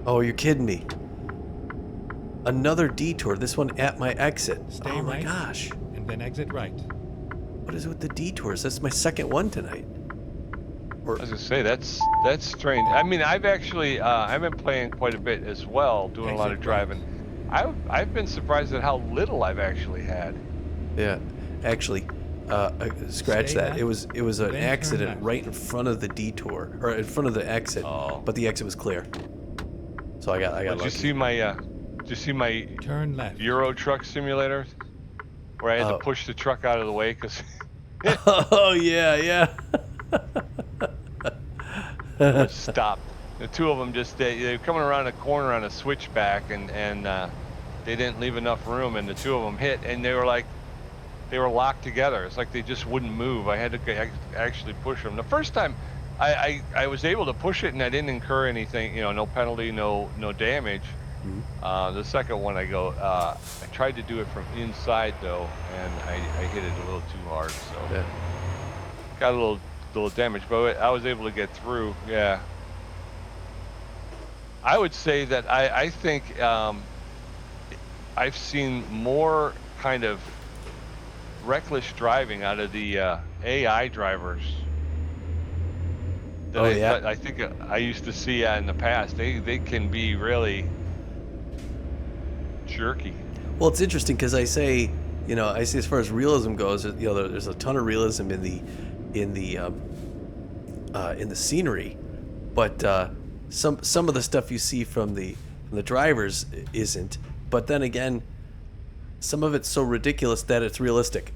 [SPEAKER 1] Oh, you're kidding me. Another detour. This one at my exit.
[SPEAKER 3] Stay
[SPEAKER 1] Oh my
[SPEAKER 3] right,
[SPEAKER 1] gosh.
[SPEAKER 3] and then exit right.
[SPEAKER 1] What is it with the detours? That's my second one tonight. Or
[SPEAKER 2] I was gonna say that's strange. I mean, I've actually I've been playing quite a bit as well, doing a lot of
[SPEAKER 3] Exit
[SPEAKER 2] driving. I've been surprised at how little I've actually had.
[SPEAKER 1] yeah, actually, scratch
[SPEAKER 3] Stay
[SPEAKER 1] that.
[SPEAKER 3] left,
[SPEAKER 1] It was an
[SPEAKER 3] then turn
[SPEAKER 1] accident
[SPEAKER 3] left.
[SPEAKER 1] right in front of the detour, or in front of the exit.
[SPEAKER 2] Oh.
[SPEAKER 1] But the exit was clear. So I got
[SPEAKER 2] Did you
[SPEAKER 1] lucky.
[SPEAKER 2] see my
[SPEAKER 3] Turn left.
[SPEAKER 2] Euro Truck Simulator, where I had
[SPEAKER 1] Oh.
[SPEAKER 2] to push the truck out of the way because
[SPEAKER 1] Oh yeah, yeah.
[SPEAKER 2] Was stopped. The two of them just they were coming around a corner on a switchback, and they didn't leave enough room, and the two of them hit, and they were locked together. It's like they just wouldn't move. I had to actually push them. The first time, I was able to push it, and I didn't incur anything. No penalty, no damage.
[SPEAKER 1] Mhm.
[SPEAKER 2] The second one, I tried to do it from inside though, and I hit it a little too hard, so
[SPEAKER 1] Yeah.
[SPEAKER 2] got a little damage, but I was able to get through. Yeah. I would say that I think I've seen more kind of reckless driving out of the AI drivers that
[SPEAKER 1] Oh yeah.
[SPEAKER 2] I think I used to see in the past. They can be really jerky.
[SPEAKER 1] Well, it's interesting because I say as far as realism goes, there's a ton of realism in the scenery, but some of the stuff you see from the drivers isn't. But then again, some of it's so ridiculous that it's realistic.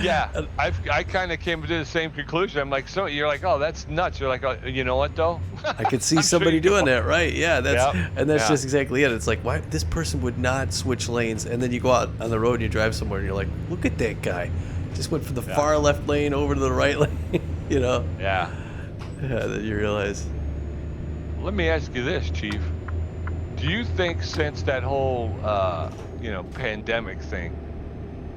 [SPEAKER 2] Yeah, I kind of came to the same conclusion. I'm like, so you're like, oh, that's nuts. You're like, oh, you know what though?
[SPEAKER 1] I could see
[SPEAKER 2] I'm sure
[SPEAKER 1] somebody
[SPEAKER 2] you can
[SPEAKER 1] doing that, right? Yeah, that's
[SPEAKER 2] Yeah.
[SPEAKER 1] just exactly it. It's like, why this person would not switch lanes, and then you go out on the road and you drive somewhere and you're like, look at that guy, just went from the far left lane over to the right lane.
[SPEAKER 2] Yeah.
[SPEAKER 1] Yeah. Then you realize.
[SPEAKER 2] Let me ask you this, Chief. Do you think since that whole pandemic thing,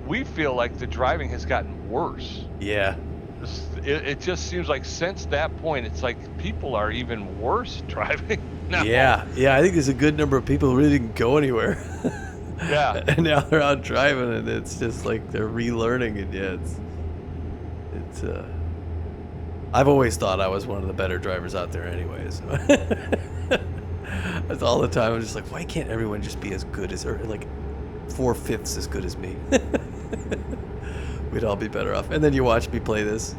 [SPEAKER 2] we feel like the driving has gotten worse?
[SPEAKER 1] Yeah.
[SPEAKER 2] It just seems like since that point, it's like people are even worse driving now.
[SPEAKER 1] Yeah. I think there's a good number of people who really didn't go anywhere.
[SPEAKER 2] Yeah.
[SPEAKER 1] And now they're out driving, and it's just like they're relearning it. Yeah, it's I've always thought I was one of the better drivers out there, anyways. That's all the time. I'm just like, why can't everyone just be as good as, or like 4/5 as good as me? We'd all be better off. And then you watch me play this,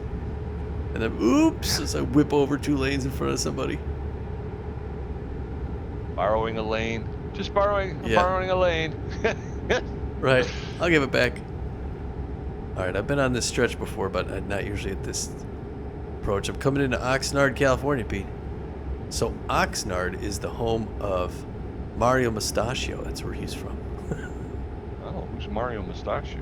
[SPEAKER 1] and then oops, as I whip over 2 lanes in front of somebody.
[SPEAKER 2] Borrowing a lane. Just borrowing a lane.
[SPEAKER 1] Right. I'll give it back. All right. I've been on this stretch before, but not usually at this approach. I'm coming into Oxnard, California, Pete. So Oxnard is the home of Mario Mustachio. That's where he's from.
[SPEAKER 2] Oh, who's Mario Mustachio?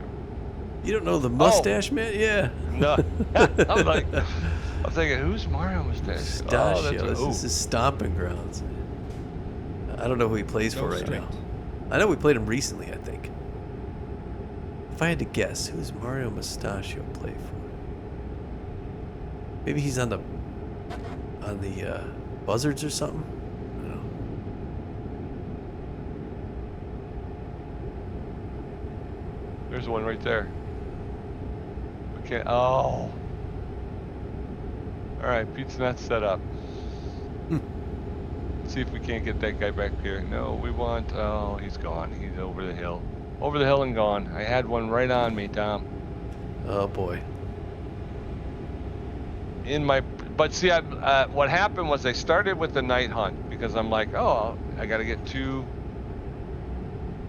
[SPEAKER 1] You don't know the mustache man? Yeah.
[SPEAKER 2] No. I'm thinking, who's Mario Mustachio?
[SPEAKER 1] Mustachio. This is his stomping grounds. I don't know who he plays for right now. I know we played him recently, I think. If I had to guess, who's Mario Mustachio play for? Maybe he's on the Buzzards or something? I don't know.
[SPEAKER 2] There's one right there. Okay. Oh. All right, Pete's not set up. Let's see if we can't get that guy back here. No, we want. Oh, he's gone. He's over the hill. Over the hill and gone. I had one right on me, Tom.
[SPEAKER 1] Oh boy.
[SPEAKER 2] But see, what happened was I started with the night hunt because I'm like, oh, I got to get 2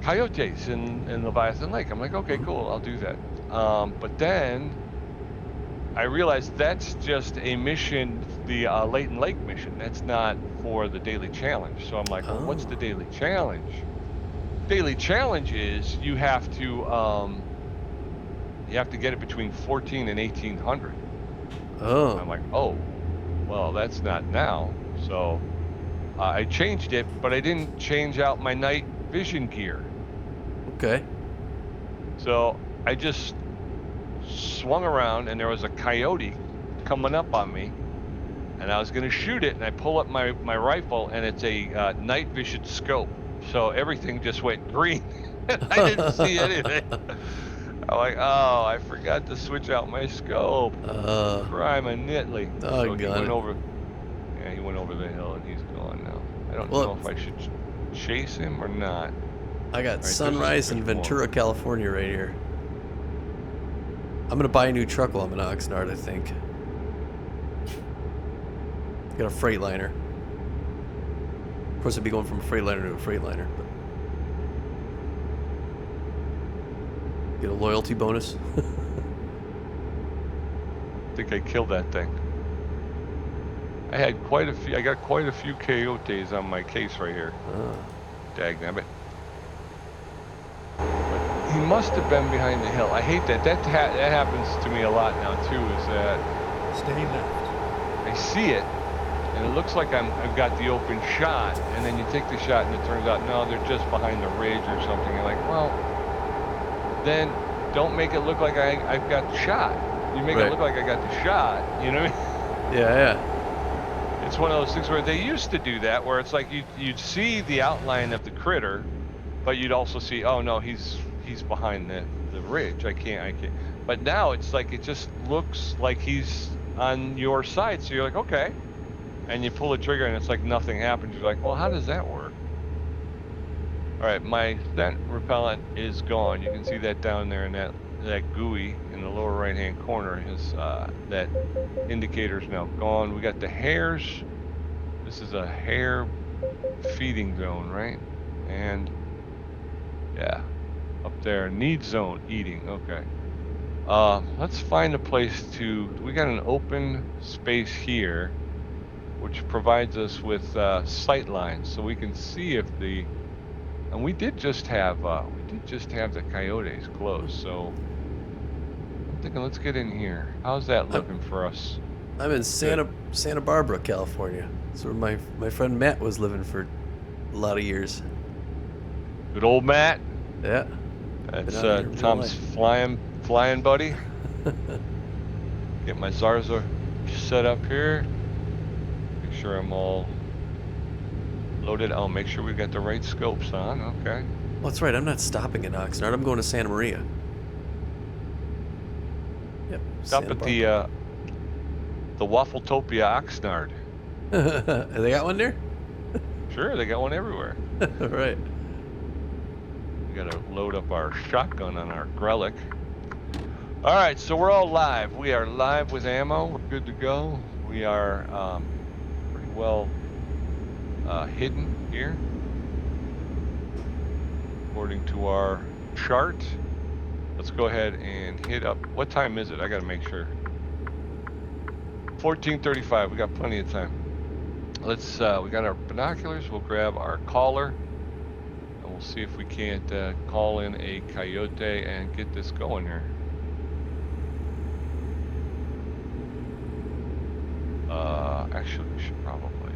[SPEAKER 2] coyotes in Leviathan Lake. I'm like, okay, cool, I'll do that. But then I realized that's just a mission, the Leighton Lake mission. That's not for the daily challenge. So I'm like, well, what's the daily challenge? Daily challenge is you have to get it between 14 and 1800.
[SPEAKER 1] Oh.
[SPEAKER 2] I'm like, oh, well, that's not now. So I changed it, but I didn't change out my night vision gear.
[SPEAKER 1] Okay.
[SPEAKER 2] So I just swung around, and there was a coyote coming up on me, and I was going to shoot it, and I pull up my rifle, and it's a night vision scope. So everything just went green. I didn't see anything. I'm like, oh, I forgot to switch out my scope. Crime a nitly. So he went over. Yeah, he went over the hill, and he's gone now. I don't know if I should chase him or not.
[SPEAKER 1] I got Sunrise in Ventura, California, right here. I'm gonna buy a new truck while I'm in Oxnard, I think. Got a Freightliner. Of course, I'd be going from a Freightliner to a Freightliner, but get a loyalty bonus.
[SPEAKER 2] I think I killed that thing. I had quite a few. I got quite a few coyotes on my case right here. Dagnabbit. But he must have been behind the hill. I hate that. That happens to me a lot now too. Is that
[SPEAKER 3] Stay left.
[SPEAKER 2] I see it, and it looks like I've got the open shot, and then you take the shot, and it turns out no, they're just behind the ridge or something. You're like, well, then don't make it look like I've got the shot. You make it look like I got the shot. You know what I mean?
[SPEAKER 1] Yeah.
[SPEAKER 2] It's one of those things where they used to do that, where it's like you'd see the outline of the critter, but you'd also see, oh no, he's behind the ridge. I can't. But now it's like it just looks like he's on your side, so you're like, okay, and you pull the trigger, and it's like nothing happens. You're like, well, how does that work? All right, my scent repellent is gone. You can see that down there in that GUI in the lower right-hand corner. Is that indicator's now gone. We got the hares. This is a hare feeding zone, right? And yeah, up there, need zone, eating. Okay. Let's find a place to. We got an open space here, which provides us with sight lines, so we can see if the. And we did just have the coyotes close, so I'm thinking let's get in here. How's that looking for us?
[SPEAKER 1] I'm in Santa Barbara, California. That's where my friend Matt was living for a lot of years.
[SPEAKER 2] Good old Matt.
[SPEAKER 1] Yeah.
[SPEAKER 2] That's Tom's flying buddy. Get my Zarza set up here. Make sure I'm all loaded. I'll make sure we got the right scopes on. Okay.
[SPEAKER 1] Well, that's right. I'm not stopping in Oxnard. I'm going to Santa Maria. Yep.
[SPEAKER 2] Stop at the Waffletopia Oxnard.
[SPEAKER 1] They got one there?
[SPEAKER 2] Sure, they got one everywhere.
[SPEAKER 1] Right.
[SPEAKER 2] We gotta load up our shotgun on our Grelic. All right, so we're all live. We are live with ammo. We're good to go. We are pretty well hidden here, according to our chart. Let's go ahead and hit up. What time is it? I gotta make sure. 14:35. We got plenty of time. Let's. We got our binoculars. We'll grab our caller, and we'll see if we can't call in a coyote and get this going here. Actually, we should probably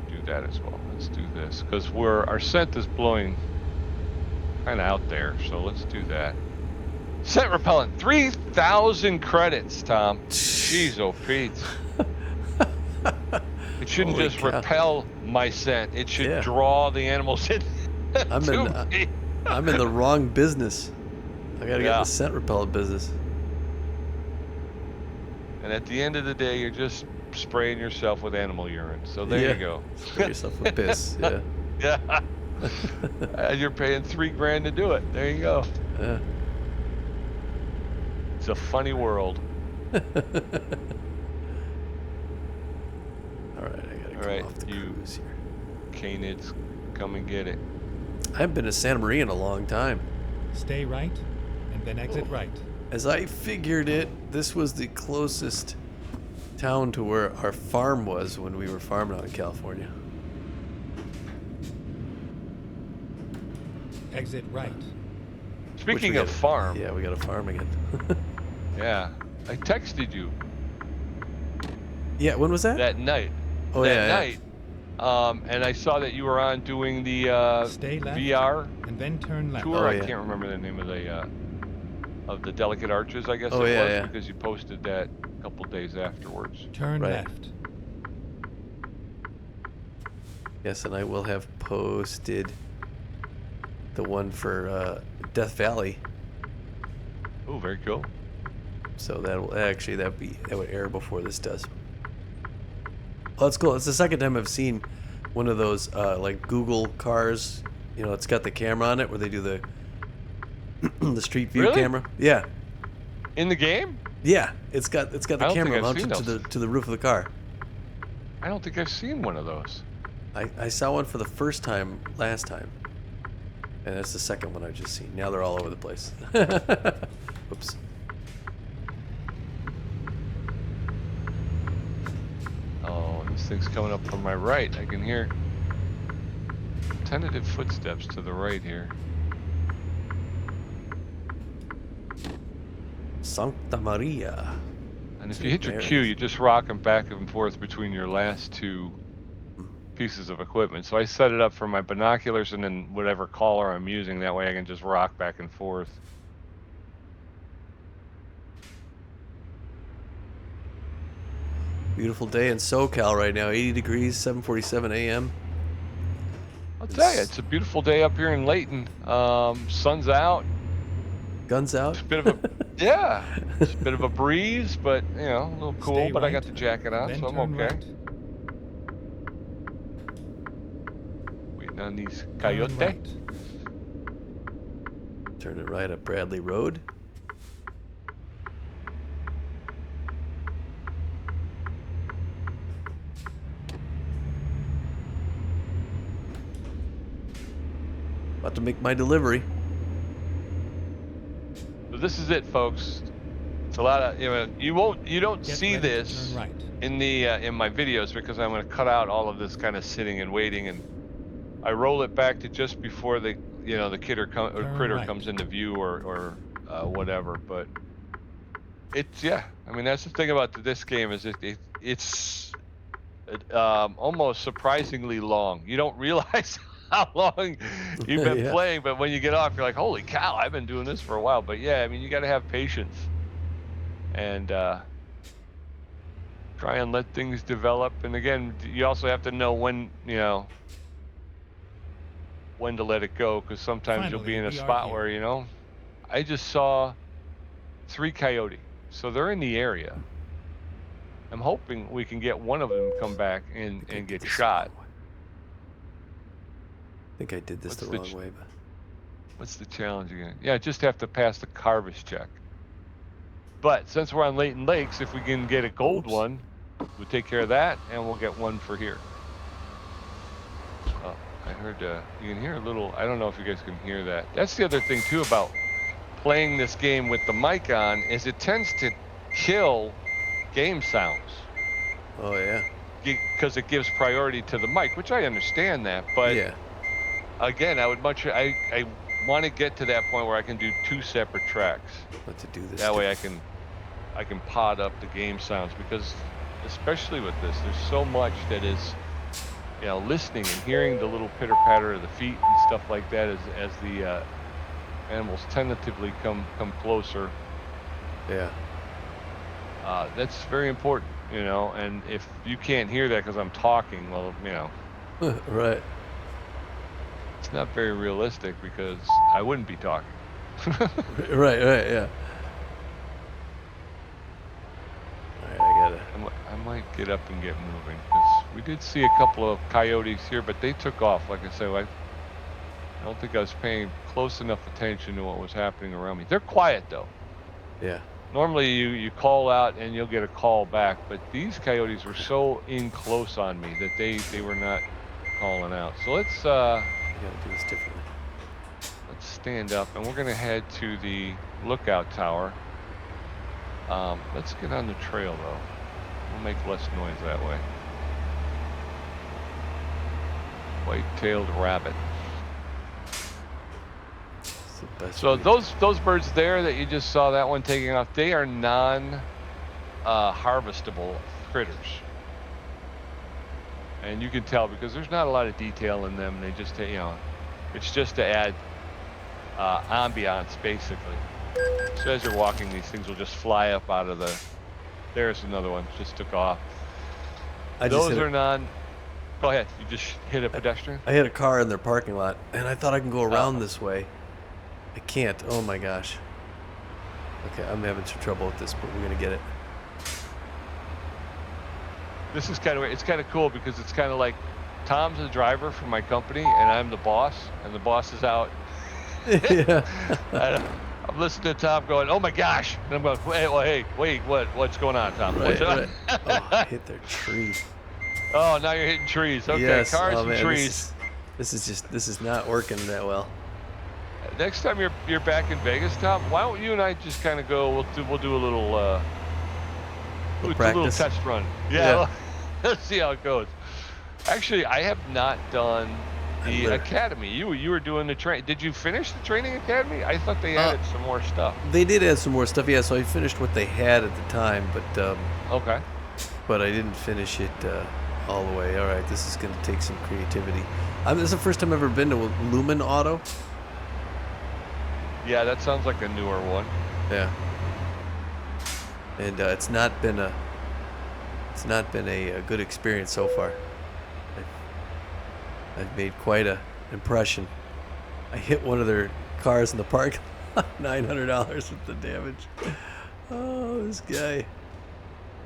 [SPEAKER 2] do that as well. Let's do this because our scent is blowing kind of out there. So let's do that. Scent repellent, 3,000 credits, Tom. Jeez, oh Pete. It shouldn't
[SPEAKER 1] Holy
[SPEAKER 2] just
[SPEAKER 1] cow.
[SPEAKER 2] repel my scent. It should draw the animals in.
[SPEAKER 1] I'm in the wrong business. I gotta get the scent repellent business.
[SPEAKER 2] And at the end of the day, you're just spraying yourself with animal urine. So there you go.
[SPEAKER 1] Spray yourself with piss. Yeah.
[SPEAKER 2] Yeah. You're paying $3,000 to do it. There you go.
[SPEAKER 1] Yeah.
[SPEAKER 2] It's a funny world.
[SPEAKER 1] All right, I gotta come off the cruise here.
[SPEAKER 2] Canids, come and get it.
[SPEAKER 1] I haven't been to Santa Maria in a long time.
[SPEAKER 3] Stay right, and then exit right.
[SPEAKER 1] As I figured it, this was the closest town to where our farm was when we were farming out in California.
[SPEAKER 3] Exit right.
[SPEAKER 2] Speaking of farm.
[SPEAKER 1] Yeah, we got a farm again.
[SPEAKER 2] Yeah. I texted you.
[SPEAKER 1] Yeah, when was that?
[SPEAKER 2] That night.
[SPEAKER 1] Oh,
[SPEAKER 2] that night. And I saw that you were on doing the
[SPEAKER 3] Stay left,
[SPEAKER 2] VR
[SPEAKER 3] and then turn left.
[SPEAKER 2] tour. I can't remember the name of the Delicate Arches, I guess it was, because you posted that a couple days afterwards.
[SPEAKER 3] Turn left.
[SPEAKER 1] Yes, and I will have posted the one for Death Valley.
[SPEAKER 2] Oh, very cool.
[SPEAKER 1] So that would air before this does. Well, that's cool. It's the second time I've seen one of those like Google cars. You know, it's got the camera on it where they do the the street view camera. Yeah.
[SPEAKER 2] In the game?
[SPEAKER 1] Yeah, it's got the camera mounted to the roof of the car.
[SPEAKER 2] I don't think I've seen one of those.
[SPEAKER 1] I saw one for the first time last time, and that's the second one I've just seen. Now they're all over the place. Oops.
[SPEAKER 2] thing's coming up from my right. I can hear tentative footsteps to the right here.
[SPEAKER 1] Santa Maria.
[SPEAKER 2] And if
[SPEAKER 1] St.
[SPEAKER 2] you hit your
[SPEAKER 1] Mary's.
[SPEAKER 2] cue, you just rock them back and forth between your last two pieces of equipment. So I set it up for my binoculars and then whatever collar I'm using. That way I can just rock back and forth.
[SPEAKER 1] Beautiful day in SoCal right now. 80 degrees, 7:47 a.m.
[SPEAKER 2] I'll tell you, it's a beautiful day up here in Layton. Sun's out.
[SPEAKER 1] Guns out.
[SPEAKER 2] It's a bit of a yeah. It's a bit of a breeze, but you know, a little cool.
[SPEAKER 3] Stay
[SPEAKER 2] But I
[SPEAKER 3] right,
[SPEAKER 2] got the jacket on,
[SPEAKER 3] then
[SPEAKER 2] so I'm
[SPEAKER 3] turn
[SPEAKER 2] okay.
[SPEAKER 3] right.
[SPEAKER 2] Waiting on these
[SPEAKER 3] Turn
[SPEAKER 2] coyote.
[SPEAKER 3] right.
[SPEAKER 1] Turning right up Bradley Road. About to make my delivery.
[SPEAKER 2] So this is it, folks. It's a lot of you don't
[SPEAKER 3] Get
[SPEAKER 2] see
[SPEAKER 3] ready to
[SPEAKER 2] this
[SPEAKER 3] turn right.
[SPEAKER 2] in the in my videos because I'm going to cut out all of this kind of sitting and waiting, and I roll it back to just before the the critter
[SPEAKER 3] right.
[SPEAKER 2] comes into view or whatever. But it's I mean that's the thing about this game is it's almost surprisingly long. You don't realize how long you've been
[SPEAKER 1] Yeah.
[SPEAKER 2] playing, but when you get off, you're like, holy cow, I've been doing this for a while. But yeah, I mean, you got to have patience and try and let things develop. And again, you also have to know when when to let it go, because sometimes you'll be
[SPEAKER 3] Finally,
[SPEAKER 2] in a
[SPEAKER 3] we are
[SPEAKER 2] spot
[SPEAKER 3] here.
[SPEAKER 2] where I just saw 3 coyote, so they're in the area. I'm hoping we can get one of them to come back and
[SPEAKER 1] I did
[SPEAKER 2] get
[SPEAKER 1] this
[SPEAKER 2] shot.
[SPEAKER 1] the wrong way. I think I did this
[SPEAKER 2] What's
[SPEAKER 1] the
[SPEAKER 2] the
[SPEAKER 1] wrong way, but
[SPEAKER 2] What's the challenge again? Yeah, just have to pass the Carvis check. But since we're on Layton Lakes, if we can get a gold
[SPEAKER 1] Oops.
[SPEAKER 2] one, we'll take care of that, and we'll get one for here. Oh, I heard you can hear a little. I don't know if you guys can hear that. That's the other thing too about playing this game with the mic on is it tends to kill game sounds
[SPEAKER 1] oh yeah.
[SPEAKER 2] because it gives priority to the mic, which I understand that. But
[SPEAKER 1] Yeah.
[SPEAKER 2] again, I want to get to that point where I can do 2 separate tracks.
[SPEAKER 1] What to do this?
[SPEAKER 2] That way I can pod up the game sounds, because especially with this, there's so much that is listening and hearing the little pitter patter of the feet and stuff like that as the animals tentatively come closer.
[SPEAKER 1] Yeah.
[SPEAKER 2] That's very important, and if you can't hear that because I'm talking, well,
[SPEAKER 1] Right.
[SPEAKER 2] it's not very realistic because I wouldn't be talking.
[SPEAKER 1] Right. Yeah. All right, I gotta.
[SPEAKER 2] I might get up and get moving, because we did see a couple of coyotes here, but they took off. Like I said, I don't think I was paying close enough attention to what was happening around me. They're quiet though.
[SPEAKER 1] Yeah.
[SPEAKER 2] Normally you call out and you'll get a call back, but these coyotes were so in close on me that they were not calling out. So let's
[SPEAKER 1] You gotta do this differently.
[SPEAKER 2] let's stand up, and we're gonna head to the lookout tower. Let's get on the trail though. We'll make less noise that way. White-tailed rabbit.
[SPEAKER 1] It's the best
[SPEAKER 2] So
[SPEAKER 1] way.
[SPEAKER 2] those birds there that you just saw, that one taking off, they are non-harvestable critters. And you can tell because there's not a lot of detail in them. They just, it's just to add ambiance, basically. So as you're walking, these things will just fly up out of the... There's another one, just took off. Those are non... Go ahead, you just hit a pedestrian?
[SPEAKER 1] I hit a car in their parking lot, and I thought I can go around this way. I can't. Oh my gosh. Okay, I'm having some trouble with this, but we're gonna get it.
[SPEAKER 2] This is kind of weird. It's kind of cool because it's kind of like Tom's the driver for my company and I'm the boss, and the boss is out.
[SPEAKER 1] Yeah.
[SPEAKER 2] And I'm listening to Tom going, "Oh my gosh!" And I'm going, "Hey, wait, what's going on, Tom?
[SPEAKER 1] Right,
[SPEAKER 2] What's
[SPEAKER 1] right. Oh, I hit their tree.
[SPEAKER 2] Oh, now you're hitting trees. Okay,
[SPEAKER 1] Yes.
[SPEAKER 2] cars
[SPEAKER 1] Oh,
[SPEAKER 2] and
[SPEAKER 1] man,
[SPEAKER 2] trees.
[SPEAKER 1] This is not working that well.
[SPEAKER 2] Next time you're back in Vegas, Tom, why don't you and I just kind of go? We'll do a little
[SPEAKER 1] practice?
[SPEAKER 2] test run.
[SPEAKER 1] Yeah.
[SPEAKER 2] Yeah. Let's see how it goes. Actually, I have not done the academy. You were doing the train. Did you finish the training academy? I thought they added some more stuff.
[SPEAKER 1] They did add some more stuff, yeah. So I finished what they had at the time, but
[SPEAKER 2] Okay.
[SPEAKER 1] but I didn't finish it all the way. All right, this is going to take some creativity. This is the first time I've ever been to Lumen Auto.
[SPEAKER 2] Yeah, that sounds like a newer one.
[SPEAKER 1] Yeah. And it's not been a good experience so far. I've made quite an impression. I hit one of their cars in the park. $900 with the damage. Oh, this guy.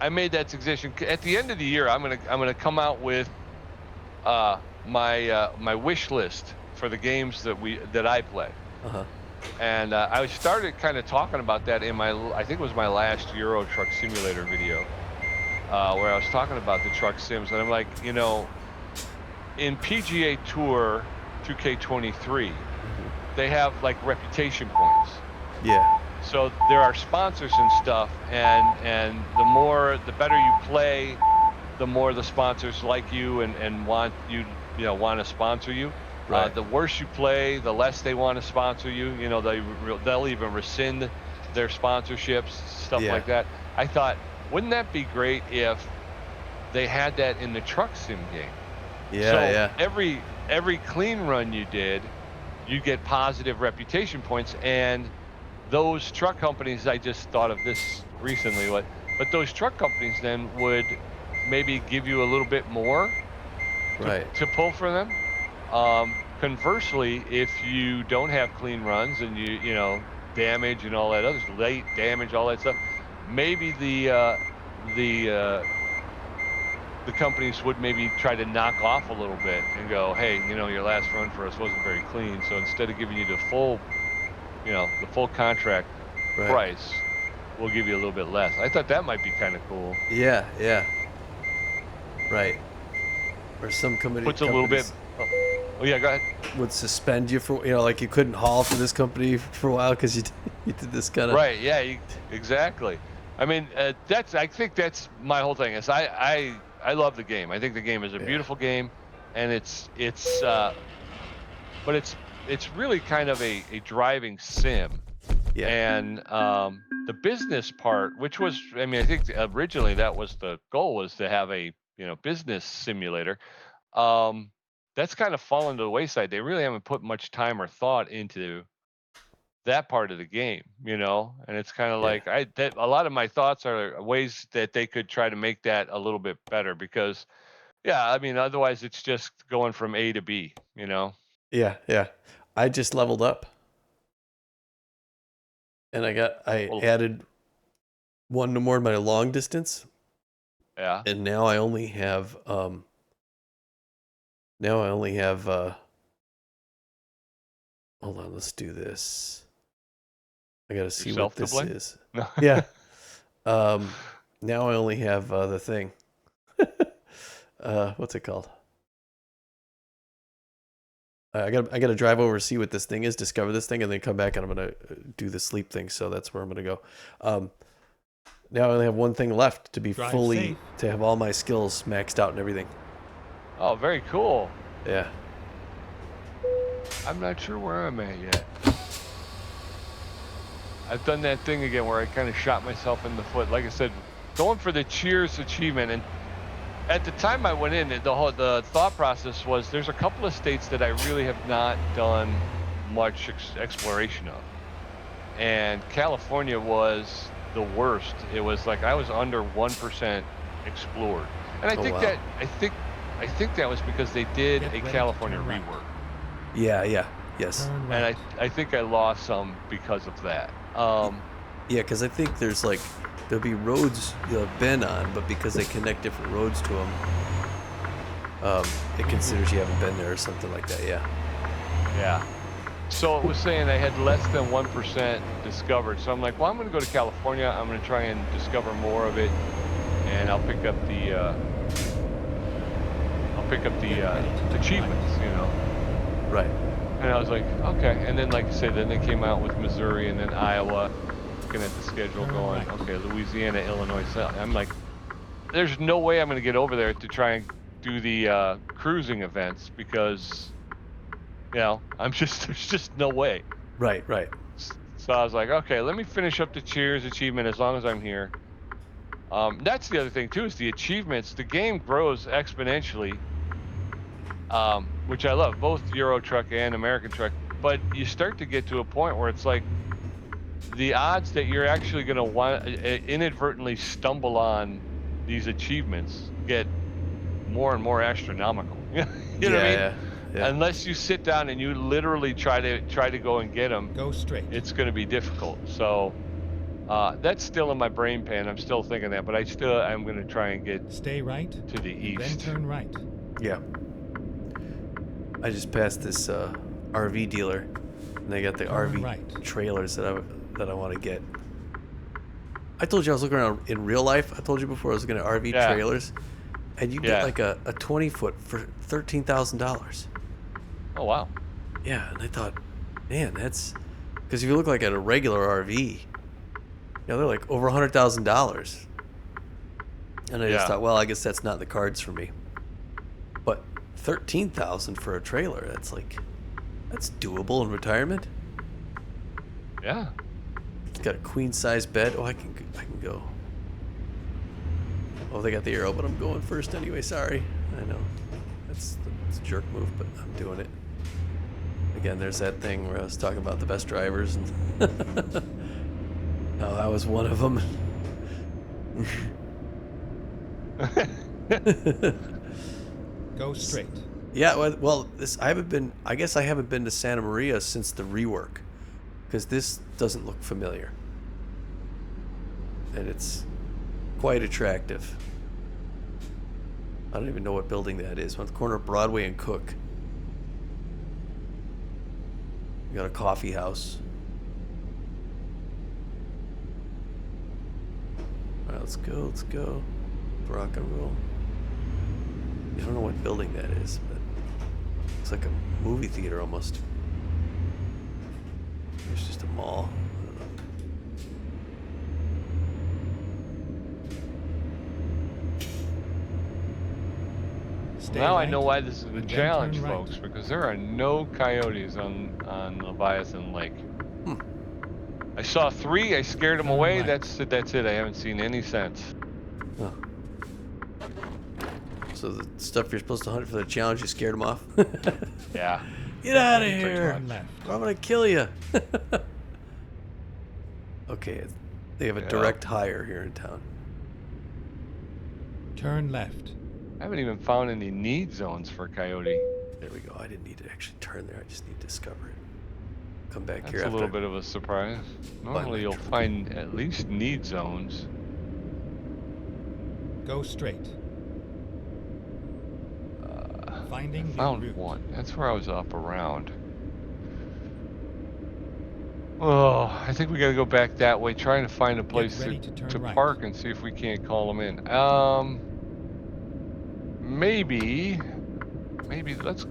[SPEAKER 2] I made that suggestion at the end of the year. I'm gonna come out with my wish list for the games that I play.
[SPEAKER 1] Uh-huh.
[SPEAKER 2] And I started kind of talking about that in I think it was my last Euro Truck Simulator video, where I was talking about the truck sims, and I'm like, in PGA Tour 2K23, they have like reputation points.
[SPEAKER 1] Yeah.
[SPEAKER 2] So there are sponsors and stuff, and the better you play, the more the sponsors like you and want want to sponsor you.
[SPEAKER 1] Right.
[SPEAKER 2] The worse you play, the less they want to sponsor you. They'll even rescind their sponsorships, stuff like that. I thought, wouldn't that be great if they had that in the truck sim game?
[SPEAKER 1] Yeah,
[SPEAKER 2] so
[SPEAKER 1] yeah.
[SPEAKER 2] every clean run you did, you get positive reputation points, and those truck companies, I just thought of this recently, but those truck companies then would maybe give you a little bit more to pull for them. Conversely, if you don't have clean runs and you damage and all that other late damage, all that stuff, maybe the companies would maybe try to knock off a little bit and go, hey, your last run for us wasn't very clean, so instead of giving you the full contract price, we'll give you a little bit less. I thought that might be kind of cool.
[SPEAKER 1] Yeah, yeah. Right. Or some
[SPEAKER 2] puts a little bit. Oh yeah, go ahead.
[SPEAKER 1] Would suspend you for like you couldn't haul for this company for a while because you did this kind of.
[SPEAKER 2] Right. Yeah. Exactly. I mean, I think that's my whole thing. Is I love the game. I think the game is a beautiful game, and but it's really kind of a driving sim.
[SPEAKER 1] Yeah.
[SPEAKER 2] And the business part, which was, I think originally that was the goal, was to have a business simulator. That's kind of fallen to the wayside. They really haven't put much time or thought into that part of the game, and it's kind of like a lot of my thoughts are ways that they could try to make that a little bit better, because otherwise it's just going from A to B,
[SPEAKER 1] Yeah, yeah. I just leveled up, and I added one to more of my long distance.
[SPEAKER 2] Yeah.
[SPEAKER 1] And now I only have hold on, let's do this. I gotta see what this is. Yeah. Now I only have the thing. What's it called? I gotta drive over, see what this thing is, discover this thing, and then come back, and I'm gonna do the sleep thing. So that's where I'm gonna go. Now I only have one thing left to be to have all my skills maxed out and everything.
[SPEAKER 2] Oh, very cool.
[SPEAKER 1] Yeah.
[SPEAKER 2] I'm not sure where I'm at yet. I've done that thing again where I kind of shot myself in the foot. Like I said, going for the Cheers achievement. And at the time I went in, the thought process was there's a couple of states that I really have not done much exploration of. And California was the worst. It was like I was under 1% explored. And I think that was because they did a California rework.
[SPEAKER 1] Yeah, yes.
[SPEAKER 2] And I think I lost some because of that.
[SPEAKER 1] Yeah, because I think there'll be roads you'll have been on, but because they connect different roads to them, it considers you haven't been there or something like that. Yeah.
[SPEAKER 2] Yeah. So it was saying I had less than 1% discovered. So I'm like, well, I'm going to go to California. I'm going to try and discover more of it, and I'll pick up the achievements,
[SPEAKER 1] Right.
[SPEAKER 2] And I was like, okay. And then, like I said, then they came out with Missouri and then Iowa. Looking at the schedule, going, okay, Louisiana, Illinois, South. I'm like, there's no way I'm going to get over there to try and do the cruising events because, there's just no way.
[SPEAKER 1] Right.
[SPEAKER 2] So I was like, okay, let me finish up the Cheers achievement as long as I'm here. That's the other thing too, is the achievements. The game grows exponentially, which I love, both Euro Truck and American Truck. But you start to get to a point where it's like the odds that you're actually going to want inadvertently stumble on these achievements get more and more astronomical. You know what I mean?
[SPEAKER 1] Yeah.
[SPEAKER 2] Unless you sit down and you literally try to go and get them,
[SPEAKER 3] Go straight.
[SPEAKER 2] it's going to be difficult. So that's still in my brain pan. I'm still thinking that, but I'm going to try and get
[SPEAKER 3] Stay right.
[SPEAKER 2] to the
[SPEAKER 3] Then
[SPEAKER 2] east.
[SPEAKER 3] turn right.
[SPEAKER 1] Yeah. I just passed this RV dealer, and they got the
[SPEAKER 3] Turn
[SPEAKER 1] RV
[SPEAKER 3] right.
[SPEAKER 1] trailers that I want to get. I told you I was looking around in real life. I told you before I was looking at RV
[SPEAKER 2] Yeah.
[SPEAKER 1] trailers, and you get
[SPEAKER 2] Yeah.
[SPEAKER 1] like a 20-foot for $13,000.
[SPEAKER 2] Oh wow.
[SPEAKER 1] Yeah, and I thought, man, that's because if you look like at a regular RV, they're like over $100,000. And I just
[SPEAKER 2] Yeah.
[SPEAKER 1] thought, well, I guess that's not in the cards for me. But $13,000 for a trailer, that's doable in retirement.
[SPEAKER 2] Yeah.
[SPEAKER 1] It's got a queen size bed. Oh, I can go. Oh, they got the arrow, but I'm going first anyway. Sorry. I know. It's a jerk move, but I'm doing it. Again, there's that thing where I was talking about the best drivers, and oh, I was one of them.
[SPEAKER 3] Go straight.
[SPEAKER 1] Yeah, well, I guess I haven't been to Santa Maria since the rework, because this doesn't look familiar, and it's quite attractive. I don't even know what building that is. On the corner of Broadway and Cook. We got a coffee house. All right, let's go. Rock and roll. I don't know what building that is, but it's like a movie theater almost. It's just a mall. I don't know.
[SPEAKER 3] Stay
[SPEAKER 2] Now I
[SPEAKER 3] right,
[SPEAKER 2] know why this is a
[SPEAKER 3] and then
[SPEAKER 2] challenge,
[SPEAKER 3] turn right.
[SPEAKER 2] folks, because there are no coyotes on Leviathan Lake. I saw 3. I scared them
[SPEAKER 3] Turn
[SPEAKER 2] away.
[SPEAKER 3] right.
[SPEAKER 2] That's it. I haven't seen any since.
[SPEAKER 1] Oh. So the stuff you're supposed to hunt for the challenge, you scared them off?
[SPEAKER 2] Yeah.
[SPEAKER 1] Get out of
[SPEAKER 3] Turn
[SPEAKER 1] here!
[SPEAKER 3] left.
[SPEAKER 1] Or I'm gonna kill you. Okay, they have a
[SPEAKER 2] Yeah.
[SPEAKER 1] direct hire here in town.
[SPEAKER 3] Turn left.
[SPEAKER 2] I haven't even found any need zones for coyote.
[SPEAKER 1] There we go. I didn't need to actually turn there. I just need to discover it. Come back
[SPEAKER 2] That's
[SPEAKER 1] here
[SPEAKER 2] a
[SPEAKER 1] after.
[SPEAKER 2] little bit of a surprise. Normally you'll find at least need zones.
[SPEAKER 3] Go straight. Finding new
[SPEAKER 2] Found
[SPEAKER 3] route.
[SPEAKER 2] one. That's where I was up around. Oh, I think we gotta go back that way, trying to find a place
[SPEAKER 3] ready to turn right.
[SPEAKER 2] park and see if we can't call them in. Maybe let's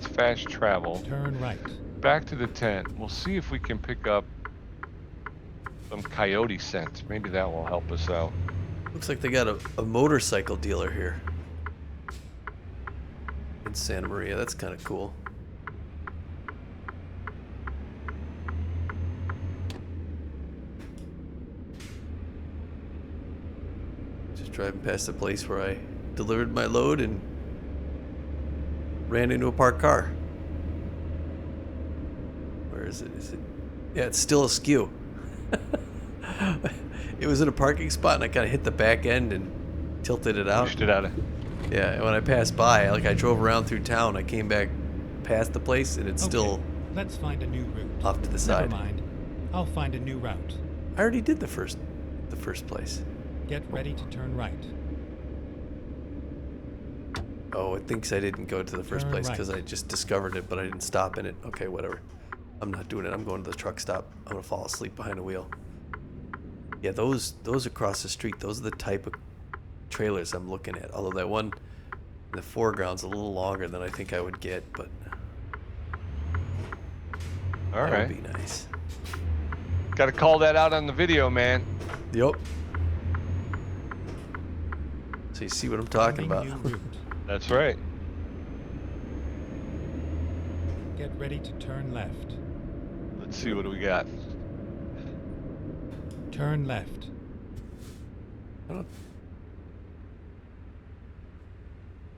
[SPEAKER 2] fast travel
[SPEAKER 3] Turn right.
[SPEAKER 2] back to the tent. We'll see if we can pick up some coyote scent. Maybe that will help us out.
[SPEAKER 1] Looks like they got a motorcycle dealer here in Santa Maria. That's kind of cool. Just driving past the place where I delivered my load and ran into a parked car. Where is it? Yeah, it's still askew. It was in a parking spot, and I kind of hit the back end and tilted it out.
[SPEAKER 2] Pushed it out of.
[SPEAKER 1] Yeah, and when I passed by, I drove around through town. I came back past the place, and it's
[SPEAKER 3] Okay,
[SPEAKER 1] still
[SPEAKER 3] let's find a new route.
[SPEAKER 1] off to the side.
[SPEAKER 3] Never mind. I'll find a new route.
[SPEAKER 1] I already did the first place.
[SPEAKER 3] Get ready to turn right.
[SPEAKER 1] Oh, it thinks I didn't go to the first
[SPEAKER 3] Turn
[SPEAKER 1] place
[SPEAKER 3] right.
[SPEAKER 1] because I just discovered it, but I didn't stop in it. Okay, whatever. I'm not doing it. I'm going to the truck stop. I'm gonna fall asleep behind the wheel. Yeah, those across the street, those are the type of trailers I'm looking at. Although that one in the foreground's a little longer than I think I would get, but
[SPEAKER 2] All
[SPEAKER 1] that
[SPEAKER 2] right.
[SPEAKER 1] would be nice.
[SPEAKER 2] Got to call that out on the video, man.
[SPEAKER 1] Yep. So you see what I'm talking about.
[SPEAKER 3] Finding new route.
[SPEAKER 2] That's right.
[SPEAKER 3] Get ready to turn left.
[SPEAKER 2] Let's see what do we got.
[SPEAKER 3] Turn left.
[SPEAKER 1] I don't,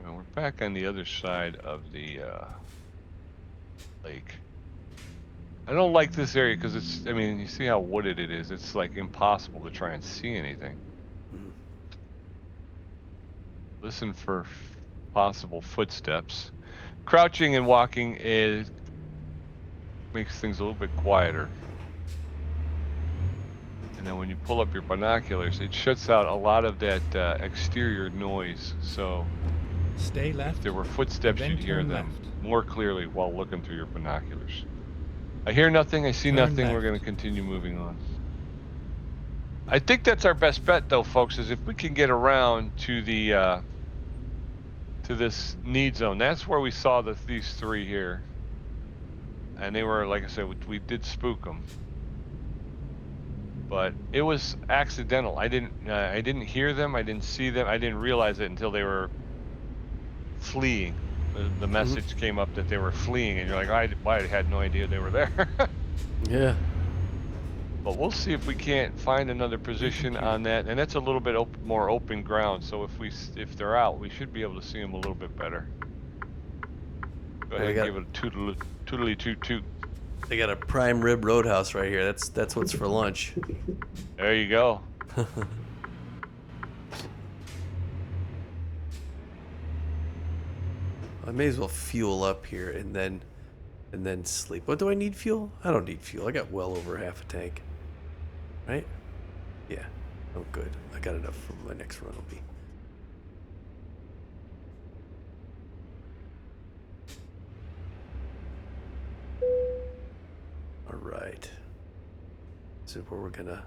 [SPEAKER 2] Well, we're back on the other side of the lake. I don't like this area because it's, I mean, you see how wooded it is. It's like impossible to try and see anything. Listen for possible footsteps. Crouching and walking makes things a little bit quieter. And then when you pull up your binoculars, it shuts out a lot of that exterior noise. So
[SPEAKER 3] Stay
[SPEAKER 2] if
[SPEAKER 3] left.
[SPEAKER 2] there were footsteps,
[SPEAKER 3] then
[SPEAKER 2] you'd hear
[SPEAKER 3] turn
[SPEAKER 2] them
[SPEAKER 3] left.
[SPEAKER 2] more clearly while looking through your binoculars. I hear nothing, I see
[SPEAKER 3] Turn
[SPEAKER 2] nothing, we're
[SPEAKER 3] left.
[SPEAKER 2] going to continue moving on. I think that's our best bet though, folks, is if we can get around to the to this need zone. That's where we saw these three here. And they were, like I said, we did spook them. But it was accidental. I didn't hear them, I didn't see them, I didn't realize it until they were fleeing. The message came up that they were fleeing, and you're like, I had no idea they were there.
[SPEAKER 1] yeah.
[SPEAKER 2] But we'll see if we can't find another position on that, and that's a little bit more open ground. So if they're out, we should be able to see them a little bit better. Go ahead and give it a tootly toot toot.
[SPEAKER 1] They got a prime rib roadhouse right here. That's what's for lunch.
[SPEAKER 2] There you go.
[SPEAKER 1] I may as well fuel up here and then sleep. What do I need fuel? I don't need fuel. I got well over half a tank. Right? Yeah. Oh, good. I got enough for my next run will be. All right. This is where we're gonna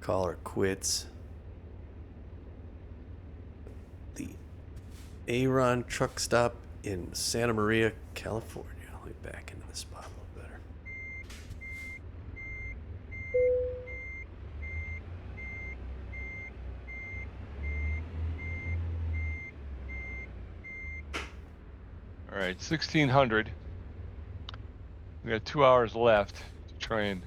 [SPEAKER 1] call her quits. The Aaron truck stop in Santa Maria, California. Let me back into this spot a little better.
[SPEAKER 2] All right, 1600. We got 2 hours left to try and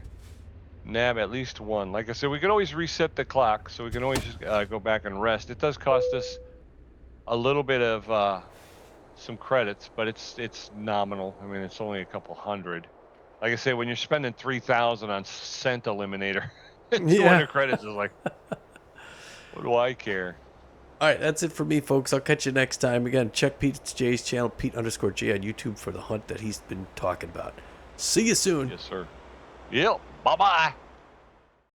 [SPEAKER 2] nab at least one. Like I said, we can always reset the clock, so we can always just go back and rest. It does cost us a little bit of some credits, but it's nominal. I mean, it's only a couple hundred. Like I say, when you're spending 3,000 on scent eliminator, 200 credits is like, what do I care?
[SPEAKER 1] All right, that's it for me, folks. I'll catch you next time. Again, check Pete J's channel, Pete_J on YouTube for the hunt that he's been talking about. See you soon.
[SPEAKER 2] Yes, sir. Yep. Bye-bye.